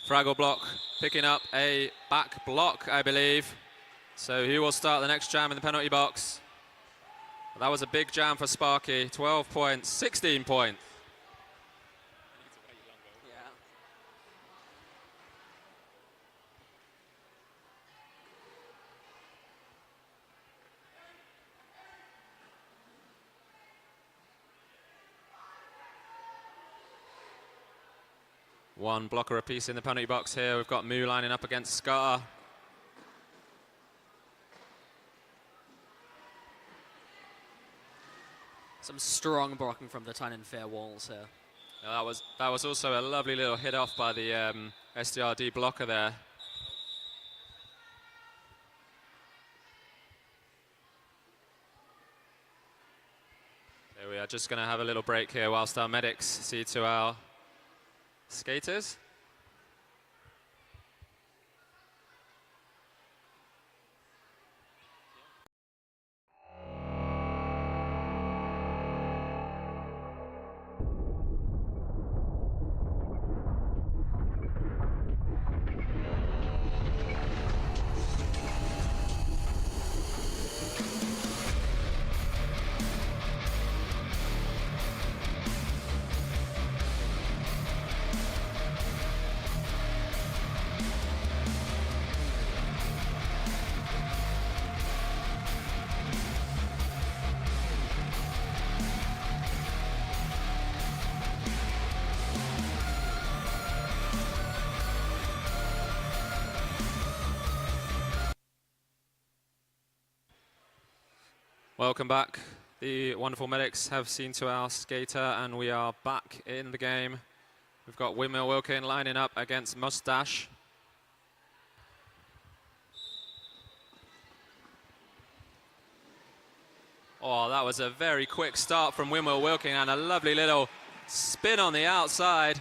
Fraggle block picking up a back block, I believe. So he will start the next jam in the penalty box. That was a big jam for Sparky. 12 points, 16 points. Yeah. One blocker apiece in the penalty box here. We've got Moo lining up against Scar. Some strong blocking from the Tyne Fair walls here. That was also a lovely little hit off by the SDRD blocker there. There we are, just going to have a little break here whilst our medics see to our skaters. Welcome back. The wonderful medics have seen to our skater, and we are back in the game. We've got Windmill Wilkin lining up against Mustache. Oh, that was a very quick start from Windmill Wilkin and a lovely little spin on the outside.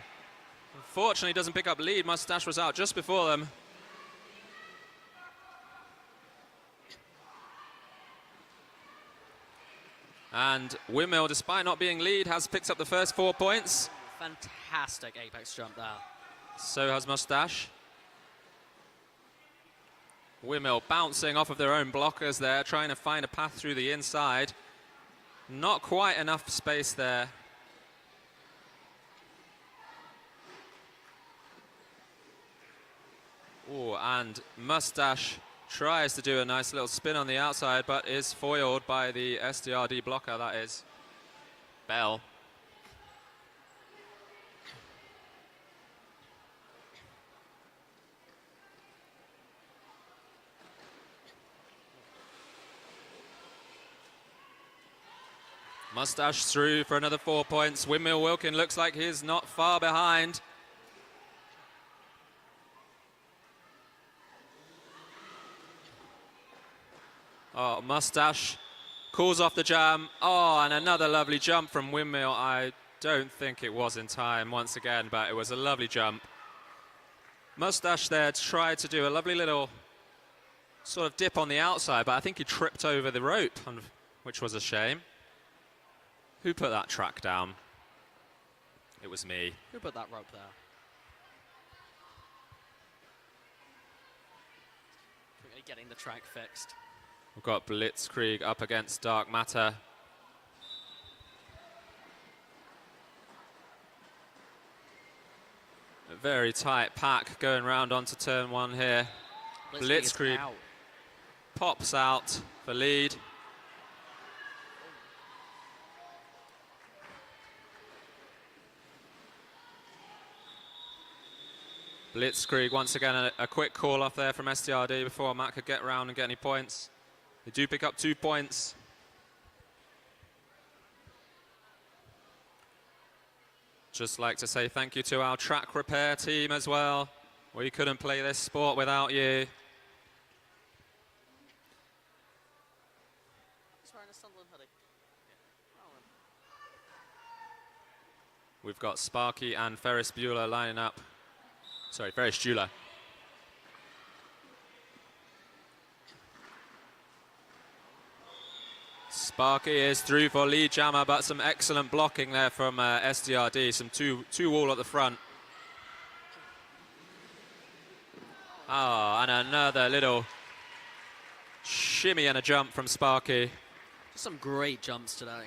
Unfortunately, doesn't pick up lead. Mustache was out just before them. And Windmill, despite not being lead, has picked up the first 4 points. Fantastic apex jump there. So has Mustache. Windmill bouncing off of their own blockers there, trying to find a path through the inside. Not quite enough space there. Oh, and Mustache tries to do a nice little spin on the outside, but is foiled by the SDRD blocker, that is Bell. Mustache through for another 4 points. Windmill Wilkin looks like he's not far behind. Oh, Mustache calls off the jam. Oh, and another lovely jump from Windmill. I don't think it was in time once again, but it was a lovely jump. Mustache there tried to do a lovely little sort of dip on the outside, but I think he tripped over the rope, which was a shame. Who put that track down? It was me. Who put that rope there? getting the track fixed. We've got Blitzkrieg up against Dark Matter. A very tight pack going round onto turn 1 here. Blitzkrieg pops out for lead. Blitzkrieg, once again, a quick call off there from STRD before Matt could get around and get any points. They do pick up 2 points. Just like to say thank you to our track repair team as well. We couldn't play this sport without you. He's wearing a Sunderland hoodie. We've got Sparky and Ferris Bueller lining up. Sorry, Ferris Bueller. Sparky is through for lead jammer, but some excellent blocking there from SDRD. Some two wall at the front. Oh, and another little shimmy and a jump from Sparky. Just some great jumps today.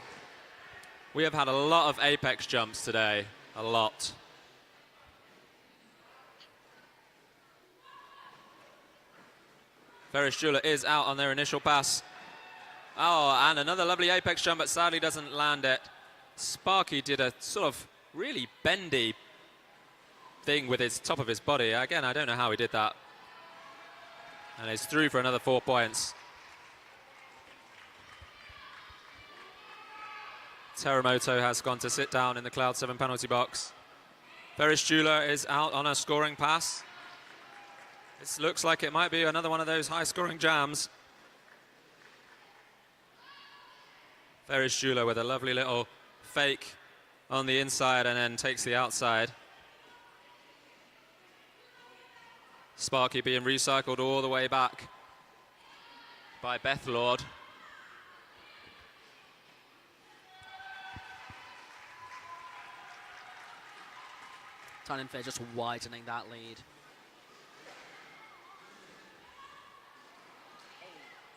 We have had a lot of apex jumps today. A lot. Ferris Bueller is out on their initial pass. Oh, and another lovely apex jump, but sadly doesn't land it. Sparky did a sort of really bendy thing with his top of his body. Again, I don't know how he did that. And he's through for another 4 points. Teramoto has gone to sit down in the Cloud 7 penalty box. Ferris Bueller is out on a scoring pass. This looks like it might be another one of those high-scoring jams. Ferris Bueller with a lovely little fake on the inside and then takes the outside. Sparky being recycled all the way back by Beth Lord. Tyne and Fair just widening that lead.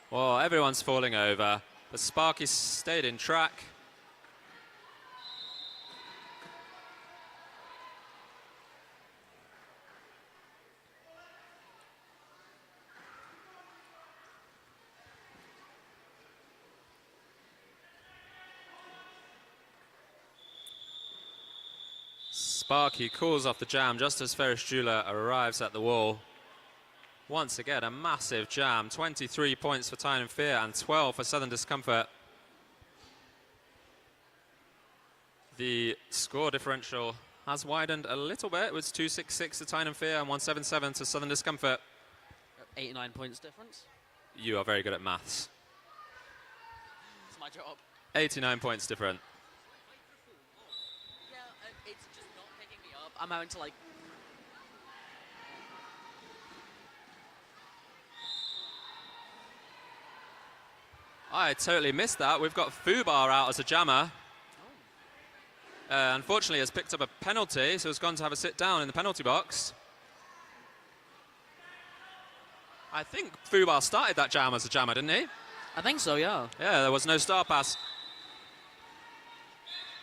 Well, everyone's falling over, but Sparky stayed in track. Sparky calls off the jam just as Ferris Bueller arrives at the wall. Once again, a massive jam. 23 points for Tyne and Fear and 12 for Southern Discomfort. The score differential has widened a little bit. It was 266 to Tyne and Fear and 177 to Southern Discomfort. 89 points difference. You are very good at maths. It's my job. 89 points different. Yeah, it's just not picking me up. I'm having to like... I totally missed that. We've got Fubar out as a jammer. Unfortunately, has picked up a penalty, so has gone to have a sit down in the penalty box. I think Fubar started that jam as a jammer, didn't he? I think so, yeah. Yeah, there was no star pass.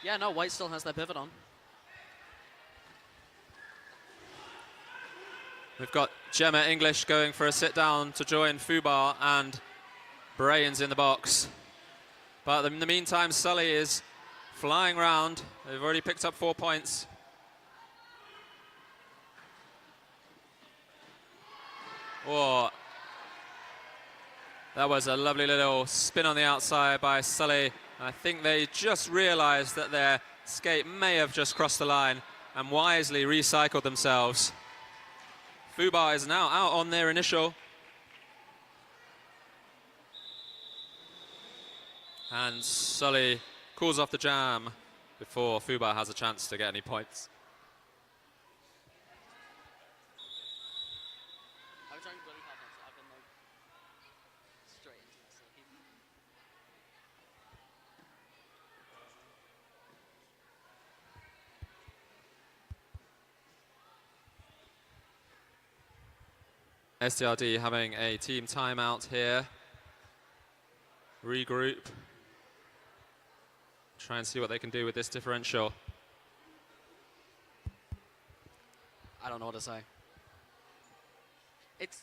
Yeah, no, White still has their pivot on. We've got Gemma English going for a sit down to join Fubar and Brains in the box. But in the meantime, Sully is flying round. They've already picked up 4 points. Oh, that was a lovely little spin on the outside by Sully. I think they just realized that their skate may have just crossed the line and wisely recycled themselves. Fubar is now out on their initial. And Sully calls off the jam before Fubar has a chance to get any points. I was trying really hard not to. I've been like straight into this. STRD having a team timeout here. Regroup. Try and see what they can do with this differential. I don't know what to say. It's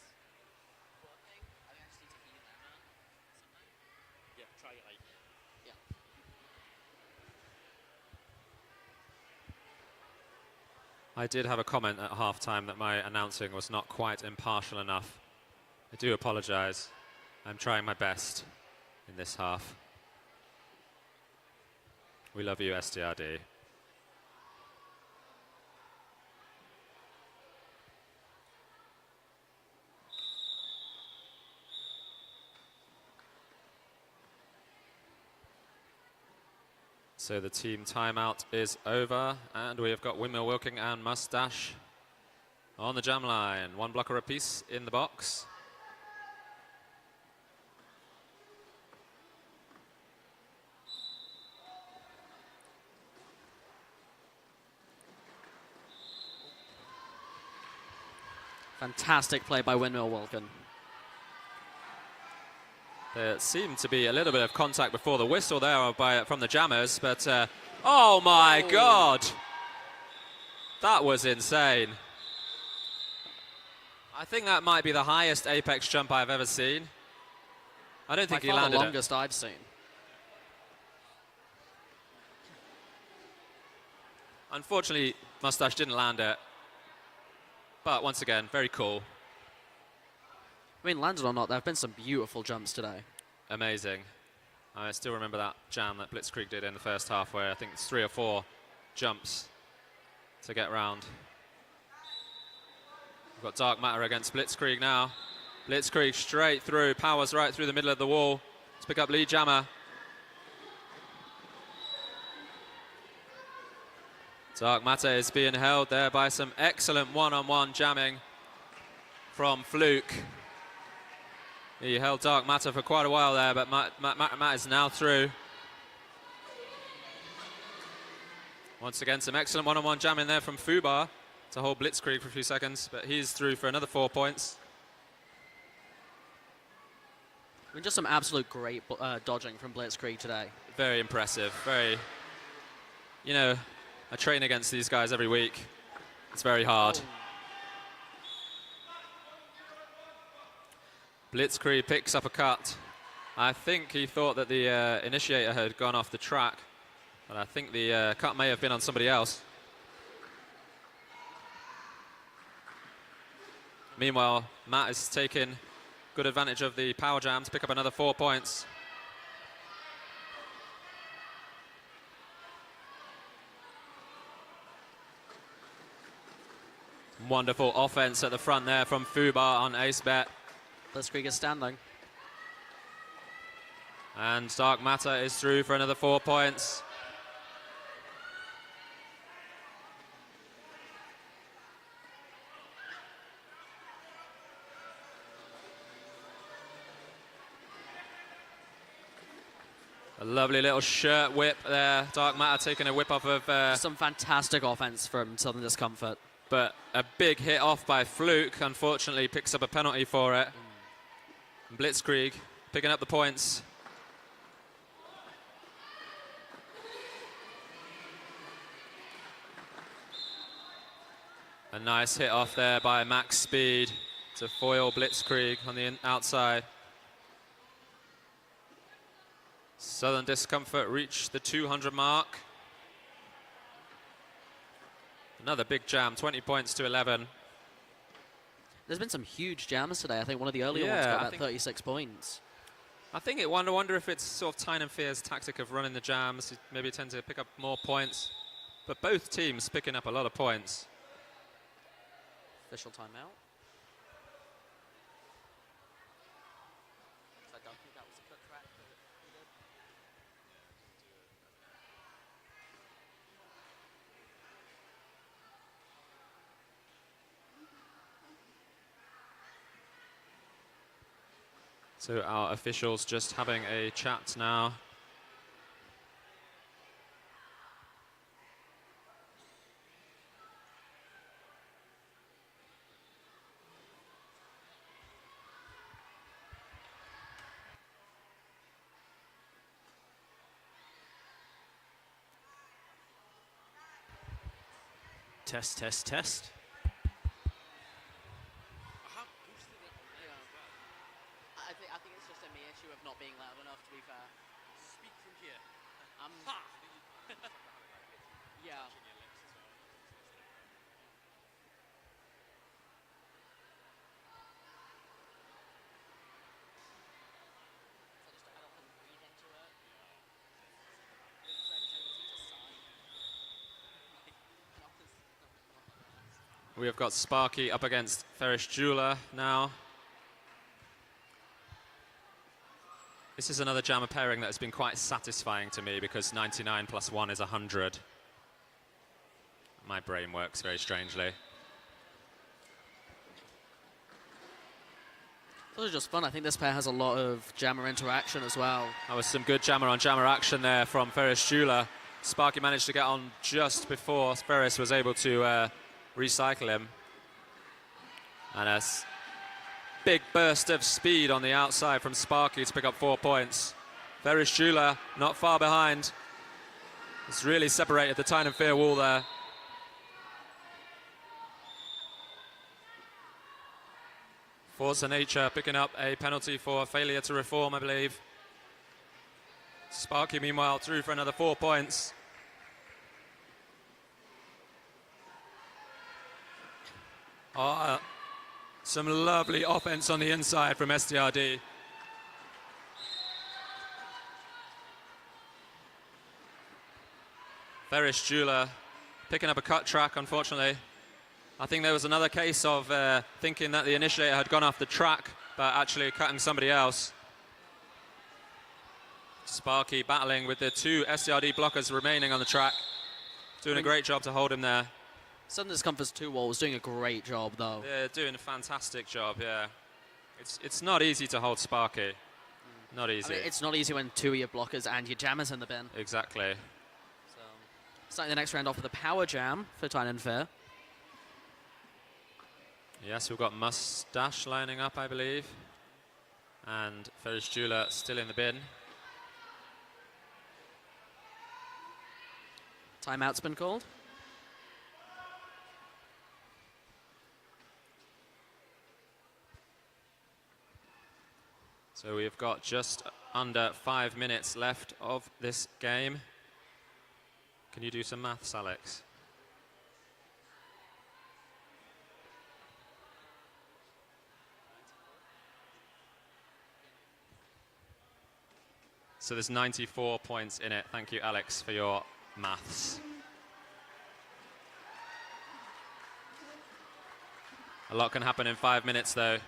working. I think I just need to heat them up. Yeah, try it like. Yeah. I did have a comment at halftime that my announcing was not quite impartial enough. I do apologize. I'm trying my best in this half. We love you, STRD. So the team timeout is over, and we have got Windmill Wilking and Mustache on the jam line. One blocker apiece in the box. Fantastic play by Windmill Wilkin. There seemed to be a little bit of contact before the whistle there from the jammers, but oh my God! That was insane. I think that might be the highest apex jump I've ever seen. I don't think he landed the longest I've seen. Unfortunately, Mustache didn't land it. But once again, very cool. I mean, landed or not, there have been some beautiful jumps today. Amazing. I still remember that jam that Blitzkrieg did in the first half where I think it's 3 or 4 jumps to get round. We've got Dark Matter against Blitzkrieg now. Blitzkrieg straight through, powers right through the middle of the wall to pick up lead jammer. Dark Matter is being held there by some excellent one-on-one jamming from Fluke. He held Dark Matter for quite a while there, but Matt is now through. Once again, some excellent one-on-one jamming there from Fubar to hold Blitzkrieg for a few seconds, but he's through for another 4 points. I mean, just some absolute great dodging from Blitzkrieg today. Very impressive. Very, you know, I train against these guys every week. It's very hard. Oh. Blitzkrieg picks up a cut. I think he thought that the initiator had gone off the track, but I think the cut may have been on somebody else. Meanwhile, Matt is taking good advantage of the power jam to pick up another 4 points. Wonderful offense at the front there from Fubar on ace bet. Blitzkrieg is standing. And Dark Matter is through for another 4 points. A lovely little shirt whip there. Dark Matter taking a whip off of... Some fantastic offense from Southern Discomfort. But a big hit off by Fluke, unfortunately picks up a penalty for it. Blitzkrieg picking up the points. A nice hit off there by Max Speed to foil Blitzkrieg on the outside. Southern Discomfort reached the 200 mark. Another big jam, 20 points to 11. There's been some huge jams today. I think one of the earlier ones got about 36 points. I think it wonder if it's sort of Tyne and Fear's tactic of running the jams. Maybe tend to pick up more points. But both teams picking up a lot of points. Official timeout. I don't think that was a cut track. So our officials just having a chat now. Test, test, test. I think it's just a me issue of not being loud enough, to be fair. Speak from here. Yeah. We have got Sparky up against Ferris Jeweler now. This is another jammer pairing that has been quite satisfying to me because 99 plus 1 is 100. My brain works very strangely. Those are just fun. I think this pair has a lot of jammer interaction as well. That was some good jammer on jammer action there from Ferris Jeweler. Sparky managed to get on just before Ferris was able to recycle him. And a big burst of speed on the outside from Sparky to pick up 4 points. Ferris Jeweler not far behind. It's really separated the Tyne and Fear wall there. Forza Nature picking up a penalty for failure to reform, I believe. Sparky, meanwhile, through for another 4 points. Oh, some lovely offense on the inside from SDRD. Ferris Jeweler picking up a cut track, unfortunately. I think there was another case of thinking that the initiator had gone off the track, but actually cutting somebody else. Sparky battling with the 2 SDRD blockers remaining on the track. Doing a great job to hold him there. Sudden Discomfort's 2 wall was doing a great job, though. They're doing a fantastic job, yeah. It's not easy to hold Sparky. Not easy. I mean, it's not easy when 2 of your blockers and your jammers in the bin. Exactly. So, starting the next round off with a power jam for Tyne and Fair. Yes, we've got Mustache lining up, I believe. And Ferris Jeweler still in the bin. Timeout's been called. So we've got just under 5 minutes left of this game. Can you do some maths, Alex? So there's 94 points in it. Thank you, Alex, for your maths. A lot can happen in 5 minutes, though.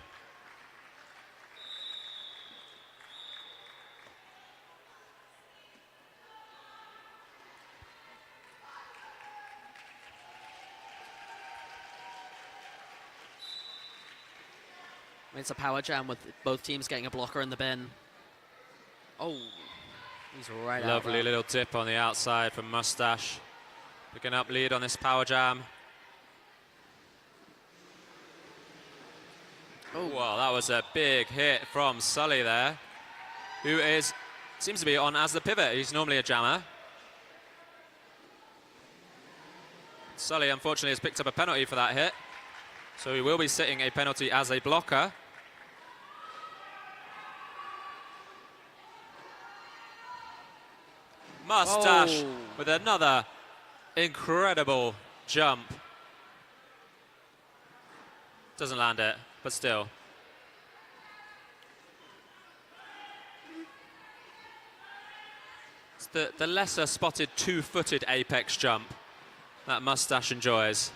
It's a power jam with both teams getting a blocker in the bin. Oh, he's right out. Lovely little dip on the outside from Mustache. Picking up lead on this power jam. Oh, wow, that was a big hit from Sully there, who seems to be on as the pivot. He's normally a jammer. Sully, unfortunately, has picked up a penalty for that hit, so he will be sitting a penalty as a blocker. Mustache with another incredible jump. Doesn't land it, but still. It's the lesser spotted 2-footed apex jump that Mustache enjoys.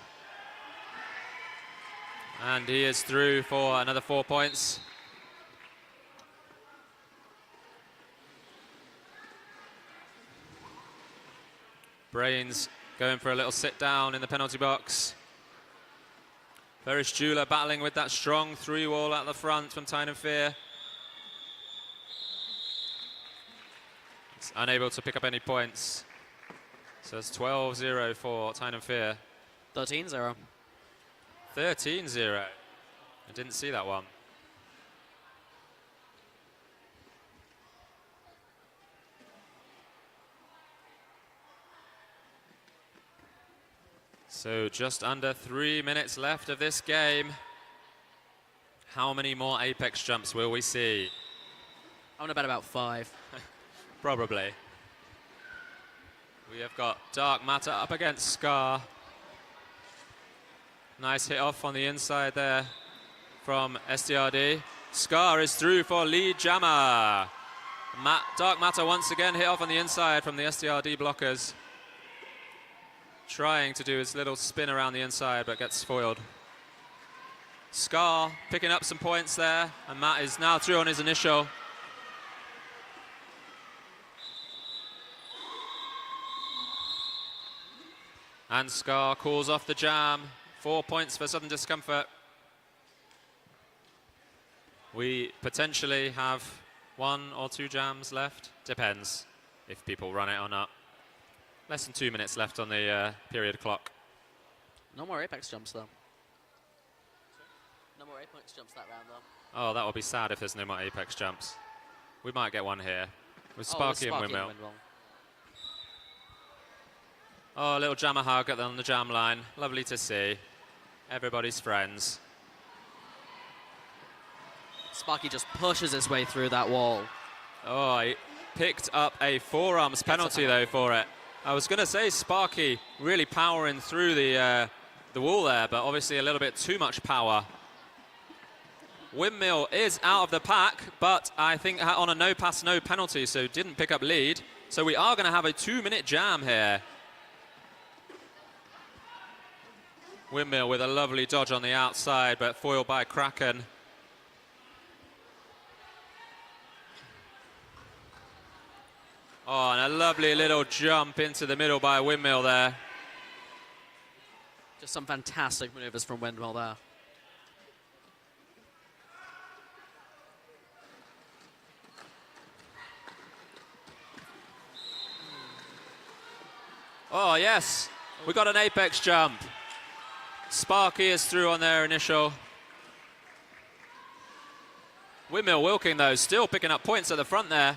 And he is through for another 4 points. Brains going for a little sit down in the penalty box. Ferris Jeweler battling with that strong 3-wall at the front from Tyne and Fear. It's unable to pick up any points. So it's 12-0 for Tyne and Fear. 13-0. 13-0. I didn't see that one. So just under 3 minutes left of this game. How many more apex jumps will we see? I want to bet about 5. Probably. We have got Dark Matter up against Scar. Nice hit off on the inside there from SDRD. Scar is through for lead jammer. Dark Matter once again hit off on the inside from the SDRD blockers. Trying to do his little spin around the inside, but gets foiled. Scar picking up some points there, and Matt is now through on his initial. And Scar calls off the jam. 4 points for Sudden Discomfort. We potentially have 1 or 2 jams left. Depends if people run it or not. Less than 2 minutes left on the period clock. No more apex jumps, though. No more apex jumps that round, though. Oh, that will be sad if there's no more apex jumps. We might get one here with Sparky and Windmill. Oh, a little jammer hug on the jam line. Lovely to see. Everybody's friends. Sparky just pushes his way through that wall. Oh, he picked up a forearms penalty, though, for it. I was going to say Sparky really powering through the wall there, but obviously a little bit too much power. Windmill is out of the pack, but I think on a no pass, no penalty, so didn't pick up lead. So we are going to have a 2-minute jam here. Windmill with a lovely dodge on the outside, but foiled by Kraken. Oh, and a lovely little jump into the middle by Windmill there. Just some fantastic maneuvers from Windmill there. Oh, yes. We got an apex jump. Sparky is through on their initial. Windmill Wilking, though, still picking up points at the front there.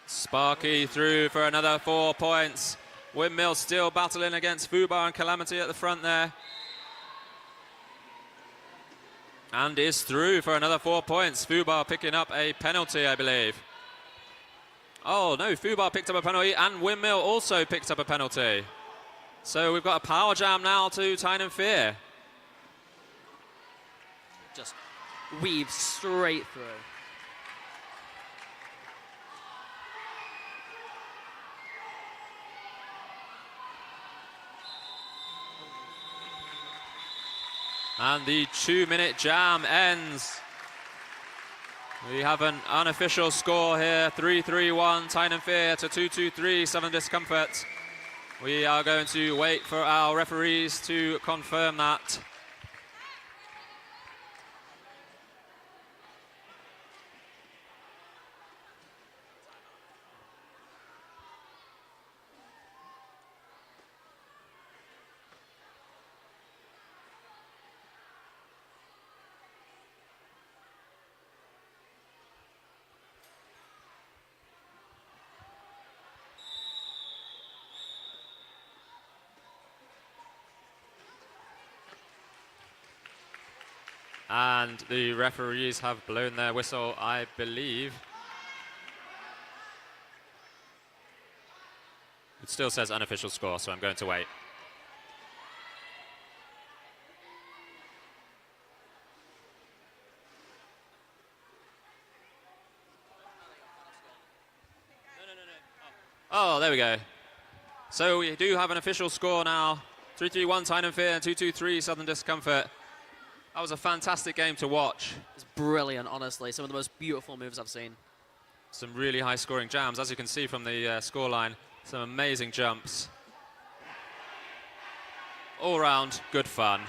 Sparky through for another 4 points. Windmill still battling against Fubar and Calamity at the front there. And is through for another 4 points. Fubar picking up a penalty, I believe. Oh, no, Fubar picked up a penalty, and Windmill also picked up a penalty. So we've got a power jam now to Tyne and Fear. Just weaves straight through. And the 2-minute jam ends. We have an unofficial score here, 3-3-1, Tyne and Fear to 2-2-3, Sudden Discomfort. We are going to wait for our referees to confirm that. And the referees have blown their whistle, I believe. It still says unofficial score, so I'm going to wait. Oh, there we go. So we do have an official score now. 3-3-1 Tyne and Fear, and 2-2-3 Sudden Discomfort. That was a fantastic game to watch. It's brilliant, honestly. Some of the most beautiful moves I've seen. Some really high-scoring jams, as you can see from the scoreline. Some amazing jumps. All round, good fun.